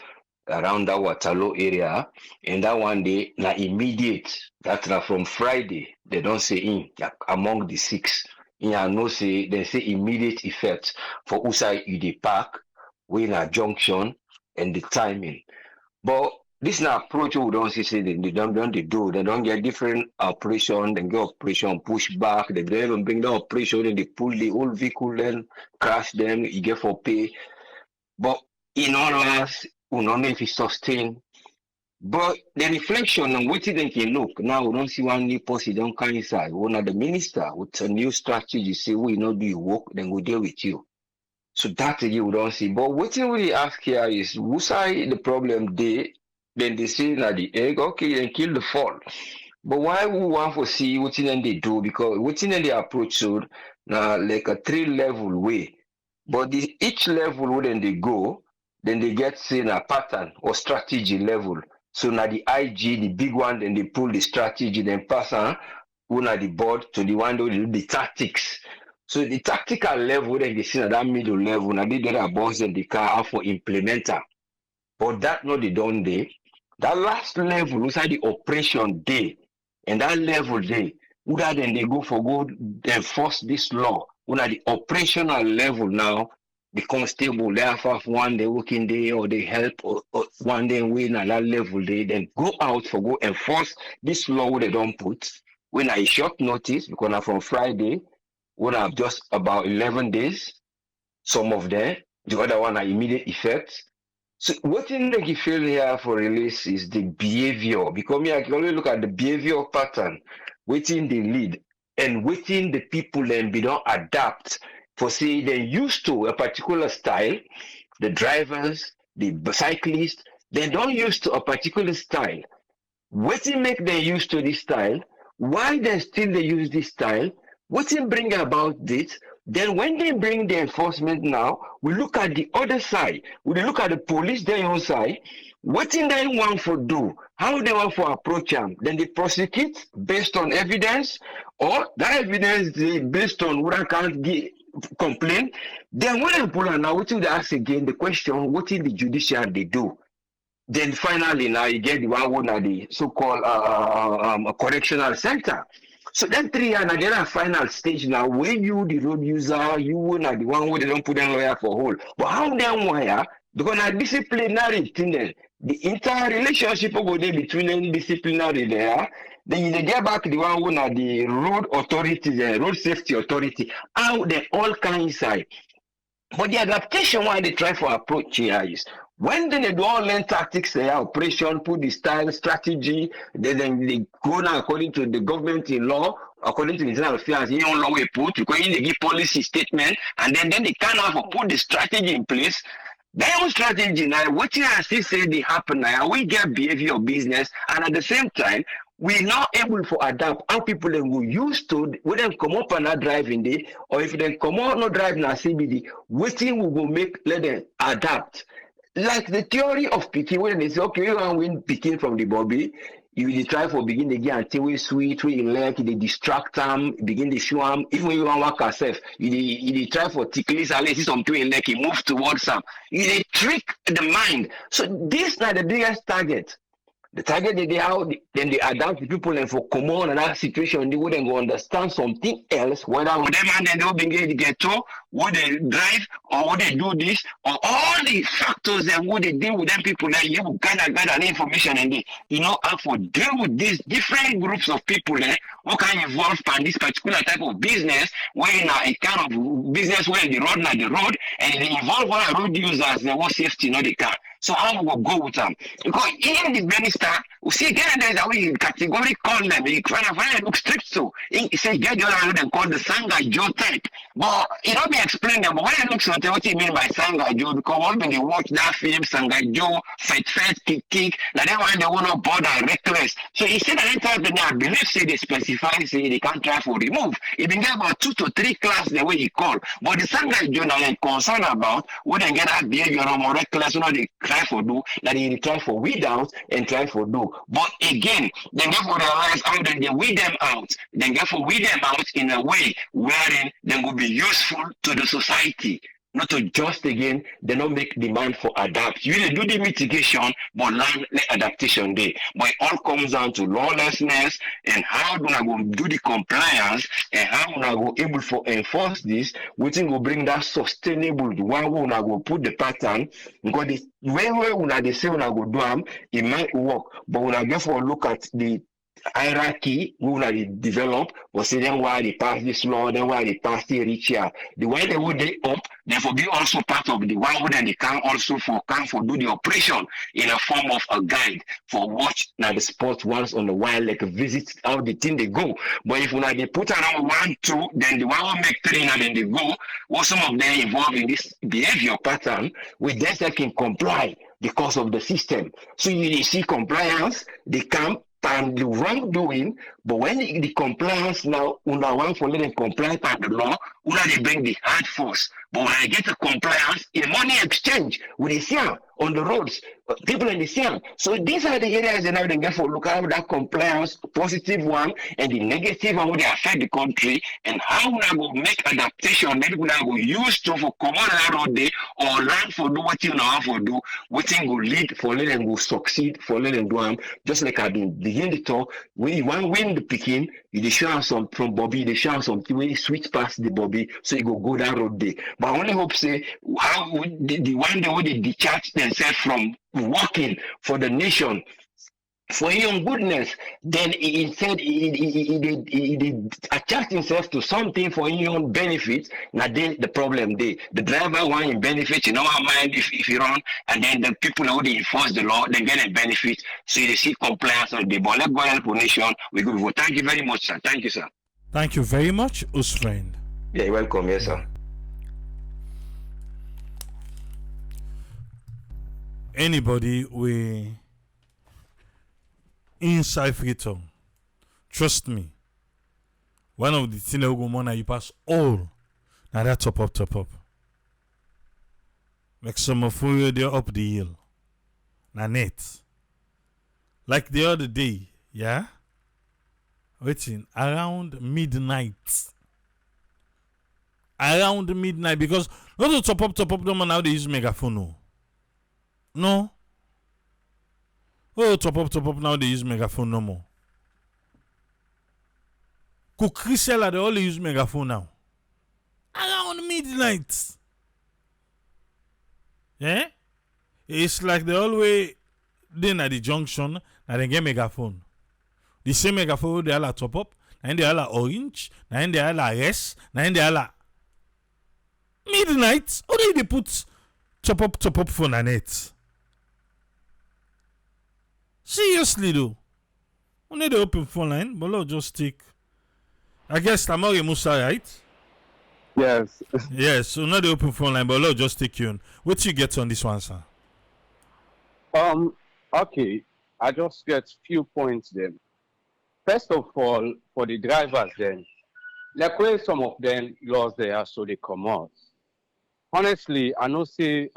around that Waterloo area, and that one day na immediate. That's na from Friday. They don't say in among the 6. I know say they say immediate effect for Usai UD Park, we in a junction and the timing. But this na approach we don't see they don't get different operation, they get operation push back, they don't even bring the operation and they pull the whole vehicle then crash them, you get for pay. But in all us, we don't know if it's sustained. But the reflection on what they can look now, we don't see one new policy don't come inside. One of the minister with a new strategy say we not do your work, then we deal with you. So that again we don't see. But what we really ask here is who say the problem they then they say that the egg, okay, then kill the fall. But why we want to see what they do? Because what they approach so now like a 3-level way. But each level when they go, then they get say a pattern or strategy level. So now the IG, the big one, then they pull the strategy, then pass on the board to the one who do the tactics. So the tactical level, then they see that middle level, now they get a boss and the car for implementer. But that not the done day. That last level, inside the operation day, and that level day, then they go for good, enforce this law. At the operational level now, the constable, they have one day working day or they help or one day win at that level, they then go out for go enforce this law they don't put. When I short notice, because I'm from Friday, when I have just about 11 days, some of them, the other one are immediate effects. So what in the feel here for release is the behavior, because me I can only look at the behavior pattern, waiting the lead. and within the people then be don't adapt for say they used to a particular style, the drivers, the cyclists, they don't used to a particular style. What make them used to this style? Why they use this style? What bring about this? Then when they bring the enforcement now, we look at the other side. We look at the police their own side. What they want to do? How they want to approach them? Then they prosecute based on evidence, or that evidence they based on what I can't complain. Then when they pull on now, what they ask again the question: what in the judiciary they do? Then finally now you get the one at the so-called correctional center. So that 3 years again a final stage now where you the road user, you are the one where they don't put them lawyer for hold. But how them wire? Because a disciplinary thing then the entire relationship go there between them disciplinary there. Then they get back the one who are the road authorities, the road safety authority, how they all can inside. But the adaptation why they try for approach here is when they do all learn tactics, operation, put the style, strategy, then they go now according to the government in law, according to the internal affairs, in law we put, because they give policy statement, and then they kind of put the strategy in place. Their own strategy now, what you still say they happen now, we get behavior business, and at the same time, we're not able to adapt how people then will used to when them come up and not driving day, or if they come out not driving a CBD, waiting will go make let them adapt. Like the theory of picking, when they say, okay, you want to win picking from the Bobby, you try for begin again until we sweet, we in like, they distract them, begin to show them, even when you want to work yourself, you try for ticklish, at least something in like, you move towards them. You trick the mind. So this is the biggest target. The target they how then they adapt the people and for come on and that situation they wouldn't go understand something else, whether with them and then they'll be getting ghetto, what they drive or what they do this, or all the factors and what they deal with them people that you gather information and they and for deal with these different groups of people who can involve in this particular type of business where a kind of business where the road not the road and they involve all road users they want safety not the car. So how we will go with them? Because in the minister, we see again there's a way category call them, you find look strict to. He say get the other and call the Sanga Joe type. But it don't be explained them, but when I look at what he mean by Sanga Joe, because all when they watch that film, Sanga Joe, fight, kick, now they want they want to bother reckless. So he said that time I believe say they specify say they can't try for remove. He been get about 2 to 3 class the way he call. But the Sanga Joe now they concerned about when they get that behavior more reckless, they try for do, that they try for weed out and try for do. But again, they get for realize how then they weed them out. They get for weed them out in a way wherein they will be useful to the society. Not to just again, they don't make demand for adapt. You do the mitigation, but learn the adaptation day. But it all comes down to lawlessness and how do I go do the compliance and how do I go able to enforce this, which will bring that sustainable one when I go put the pattern, because the way when I say when I go do them, it might work. But when I go for a look at the hierarchy we will develop, but see then why they pass this law, then why they pass the reach here. The way they would they up, therefore be also part of the one where they can also can do the operation in a form of a guide for watch now the sport once on the while, like a visit how the thing they go. But if they put around 1, 2, then the one will make 3 and then they go, or some of them involved in this behavior pattern, we then can comply because of the system. So you see compliance, they come and the wrongdoing, but when the compliance now, una want for them comply by the law, una they bring the hard force. But when I get a compliance, in money exchange with the SIAM on the roads, people in the SIAM. So these are the areas that now they get for look at that compliance, positive one, and the negative one, where they affect the country, and how we go make adaptation, maybe we go use to for come on that road day, or learn for do what you know how for do, what thing will lead for let them go succeed, for let them do them. Just like I've been begin to talk, when you want win the picking, you show some from Bobby, they show something when you switch past the Bobby, so you go that road day. But I only hope say how the one day when they detach themselves from working for the nation for your goodness, then he said he attached himself to something for your own benefit. Now then the problem the driver want in benefit, you know our mind if you run, and then the people who they enforce the law, they get a benefit. So they see compliance on the but let's go help the nation. We go. Thank you very much, sir. Thank you, sir. Thank you very much, us friend. Yeah, you're welcome. Yes, sir. Anybody we inside freedom, trust me. One of the things that go you pass all. Now that top up. Make some of you there up the hill. Now net. Like the other day, yeah? Waiting around midnight. Around midnight, because not to top up, no man now they use megaphone. No. Oh, top up now they use megaphone no more. Cook Chrisella they only use megaphone now. Around midnight. Yeah? It's like they always then at the junction and they get megaphone. The same megaphone they all top up, and they all orange, and they all rest, and they all midnight. How do they put top up phone on it? Seriously though. Only the open phone line, but Lord just take. I guess Tamari Musa, right? Yes. Yes, so not the open phone line, but Lord just take you on. What you get on this one, sir? Okay. I just get few points then. First of all, for the drivers then, like where some of them lost there, so they come out. Honestly, I know say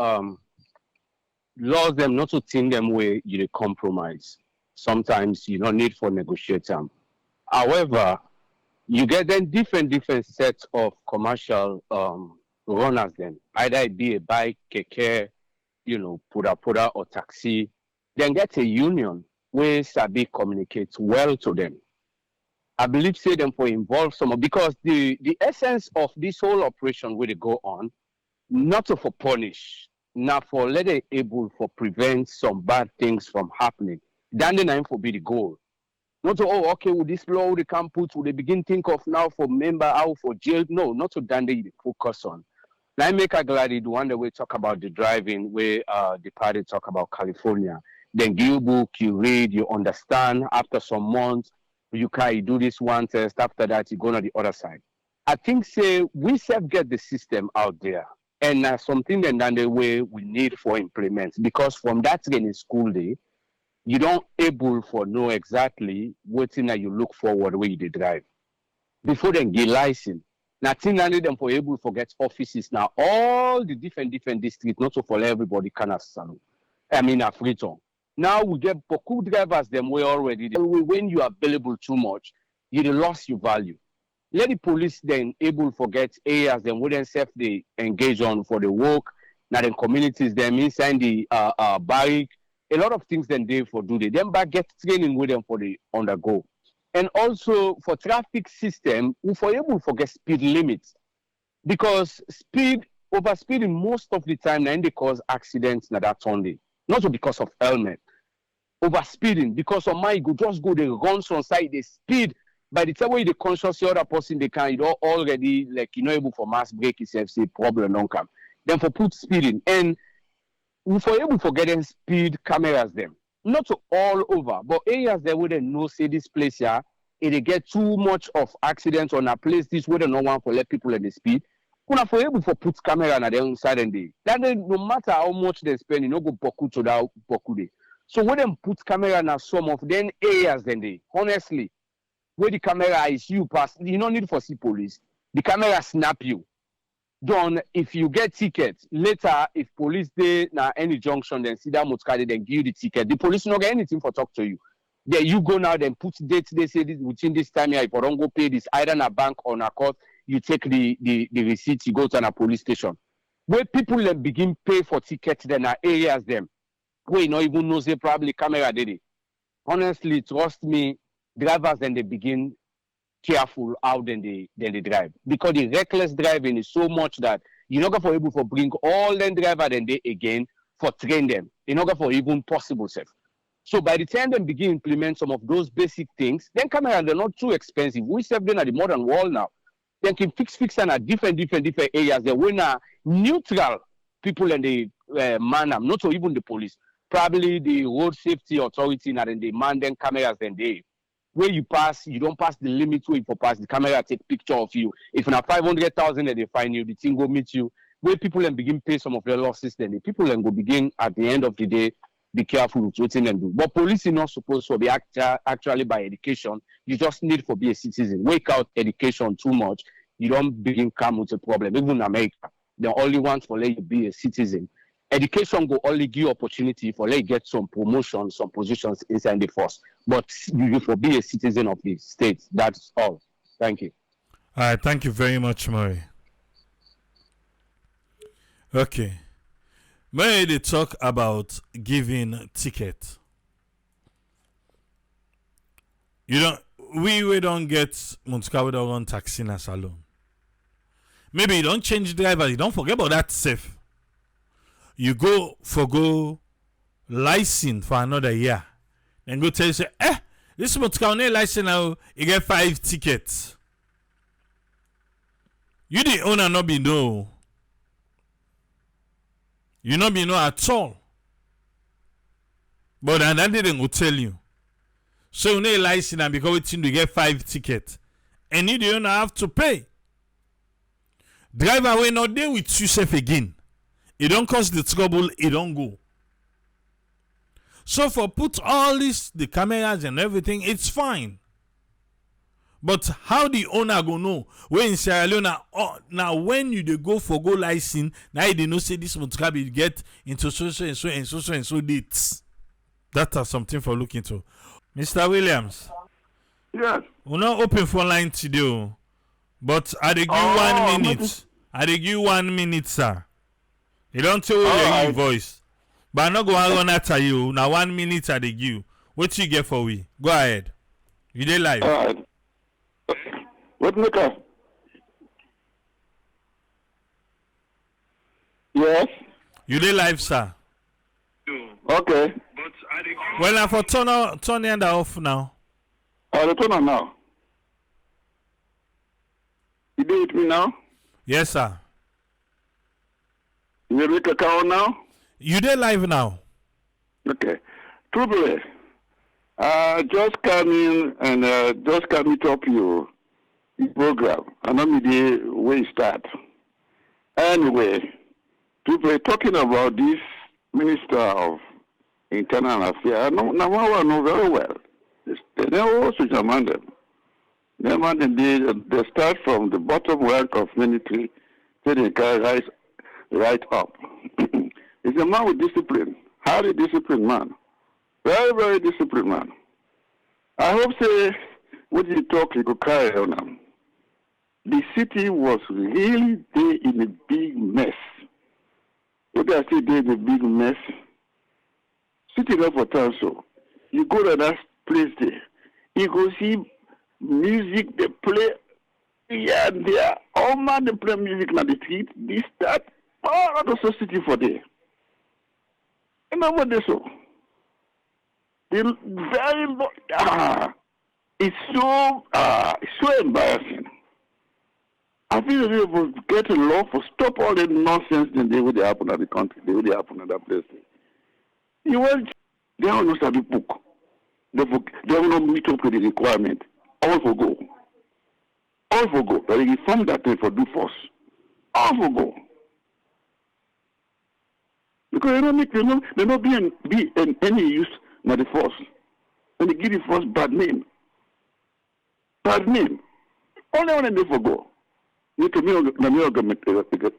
lost them not to think them where you compromise. Sometimes you don't need for negotiate them. However, you get then different sets of commercial runners then. Either it be a bike, keke, pura or taxi. Then get a union where Sabi communicates well to them. I believe say them for involve some because the essence of this whole operation where they go on, not to for punish, not for let it able for prevent some bad things from happening. Then the nine for be the goal. Not to okay, with this law they can put, will they begin think of now for member out for jail? No, not to then they focus on. Now I make a glad the one that we talk about the driving where the party talk about California. Then you book, you read, you understand. After some months, you do this one test. After that, you go on the other side. I think say we self get the system out there, and something then the way we need for implement because from that in school day, you don't able for know exactly what thing that you look forward where you drive before then get license. Now, thing that them for able to get offices now all the different districts, not to follow everybody can as salon. I mean, a freeton. Now we get beaucoup drivers them way already. When you are available too much, you lost your value. Let the police then able to forget areas them wouldn't self they engage on for the work. Now the communities them inside the barrack. A lot of things then they for do they. Then back get training with them for the undergo. And also for traffic system, we for able to forget speed limits. Because overspeeding most of the time then they cause accidents now that's only. Not because of helmet. Overspeeding because of my go just go they run on side they speed by the time when they conscious the other person they can already like able for mass break itself say problem don't come. Then for put speeding and we for able for getting speed cameras them. Not to all over, but areas that wouldn't know say this place here, it get too much of accidents on a place this wouldn't no one for let people in the speed. Una for able for put camera on the inside and day. That no matter how much they spend, go boku to that boku day. So when them put camera on some of them areas then they honestly where the camera is you pass, you don't need for see police. The camera snap you. John, if you get tickets later, if police day na any junction, then see that motkade, then give you the ticket. The police not get anything for talk to you. Then you go now, then put dates. They say this within this time here. If I don't go pay this, either in a bank or in a court, you take the receipt. You go to a police station. Where people then begin pay for tickets, then are areas them. Where you not even know say probably camera did it. Honestly, trust me, drivers then they begin careful how then they drive because the reckless driving is so much that you're not going to able to bring all them driver then they again for train them. You're not going for even possible self. So by the time they begin implement some of those basic things, then camera they're not too expensive. We serve them at the modern world now. They can fix and at different areas. They when neutral people and the man them, not even the police. Probably the road safety authority and then they man them cameras then they. where you pass, you don't pass the limit where you for pass, the camera take picture of you. If na 500,000 and they find you, the thing go meet you. Where people then begin pay some of their losses, then the people then go begin at the end of the day be careful with what they do. But police is not supposed to be actually by education. You just need to be a citizen. Wake out education too much, you don't begin come with a problem. Even in America, they only want for let you be a citizen. Education will only give opportunity for let you get some promotion, some positions inside the force. But you for be a citizen of the state. That's all. Thank you. All right, thank you very much, Murray. Okay. Murray, they talk about giving ticket. We don't get Montclair don't run taxi in a salon. Maybe you don't change driver, you don't forget about that safe. You go license for another year. Then go tell you, say, this Montclair license now, you get 5 tickets. You the owner not be know. You not be know at all. But that didn't go tell you. So you need a license and because it's to get 5 tickets. And you don't have to pay. Driver will not there with yourself again. It don't cause the trouble, it don't go. So for put all this, the cameras and everything, it's fine. But how the owner go know when in Sierra Leone now when you dey go license, now you dey know say this motor be get into so and so dates. That is something for looking into. Mr. Williams. Yes. We're not open phone line today, but I dey give 1 minute. I dey give 1 minute, sir. You don't tell your voice. But I'm not going to run after you. Now 1 minute I dey give. What you get for we? Go ahead. You dey live. What maker? Yes. You dey live, sir. Okay. Well, I for turn it off now. I'll turn on now. You do it me now? Yes, sir. You make a call now? You dey live now. Okay. Trouble. Just come in and just come meet up your program. I know me the way start. Anyway, people talking about this Minister of Internal Affairs. I know very well. They also command them. They start from the bottom rank of military, so they can rise right up. He's a man with discipline, highly disciplined man, very, very disciplined man. I hope say what you talk you could carry on him. The city was really there in a big mess. What I say there in a big mess? City not for town, so you go to that place there, you go see music they play here and there. All man they play music on the street, this, that, all of the city for there. You know what they so? It's so embarrassing. I feel that we will get a law for stop all the nonsense that they would happen at the country, they would happen at that place. You will, they will not study book. They will not meet up with the requirement. All for go. All for go. But they form that thing for do force. All for go. Because they don't be in any use not the force. And they give the force bad name. Bad name. Only when they for go. You can make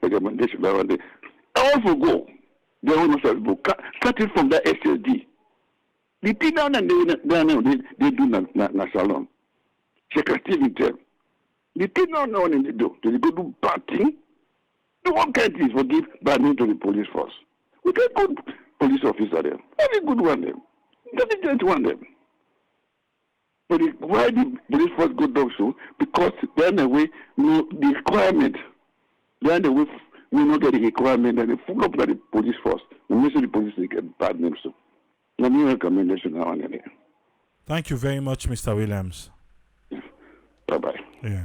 recommendation around it. All for go. They will not study book. Starting from the SLD. The thing down and they do na salon. Secretive them. The thing down and they do. They go do bad thing. Do one kind of things for give bad name to the police force. We get good police officer there. Very good one them. Very great one them. But why the police force go down so? Because then the way no the requirement. Then the way we not get the requirement and they full up by the police force. We miss the police they get bad names so. Let me recommendation now and then. Thank you very much, Mr. Williams. Bye-bye. Yeah.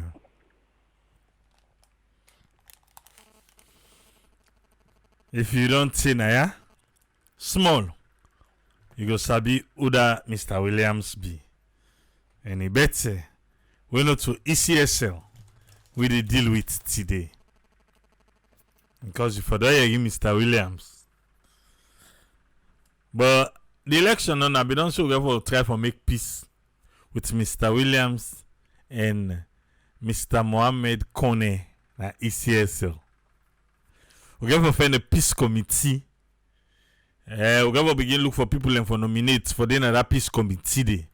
If you don't see Naya, small, you go sabi who that Mr. Williams be. And it better we not to ECSL we dey deal with today. Because if I don't hear Mr. Williams. But the election on be done so we will try for make peace with Mr. Williams and Mr. Mohammed Kone na ECSL. We going to find a peace committee. We going to begin look for people and for nominate for then that peace committee day.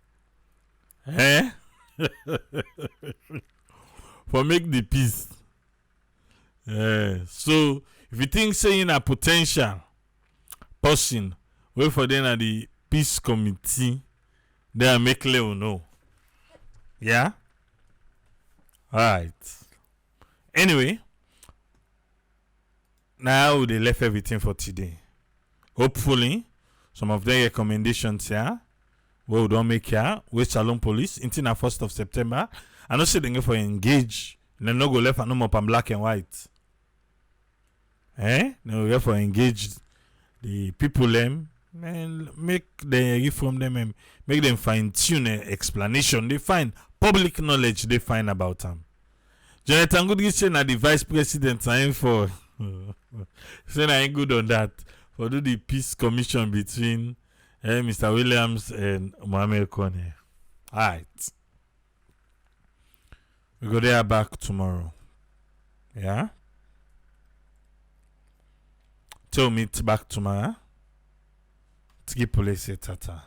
For make the peace. So if you think saying a potential person wait for then at the peace committee, then make Leone know. Yeah? Alright. Anyway, now they left everything for today. Hopefully, some of their recommendations here we don't make here with Salon Police until the 1st of September. I know say they go for engage. They no go left and no more pan black and white. They go for engage the people them and make the from them and make them fine tune explanation. They find public knowledge they find about them. Jonathan Goodrich say na the vice president I ain't for say I ain't good on that. For do the peace commission between Mr. Williams and Mohammed Kone. Alright. We go there back tomorrow. Yeah? Till meet back tomorrow. Tiki police tata.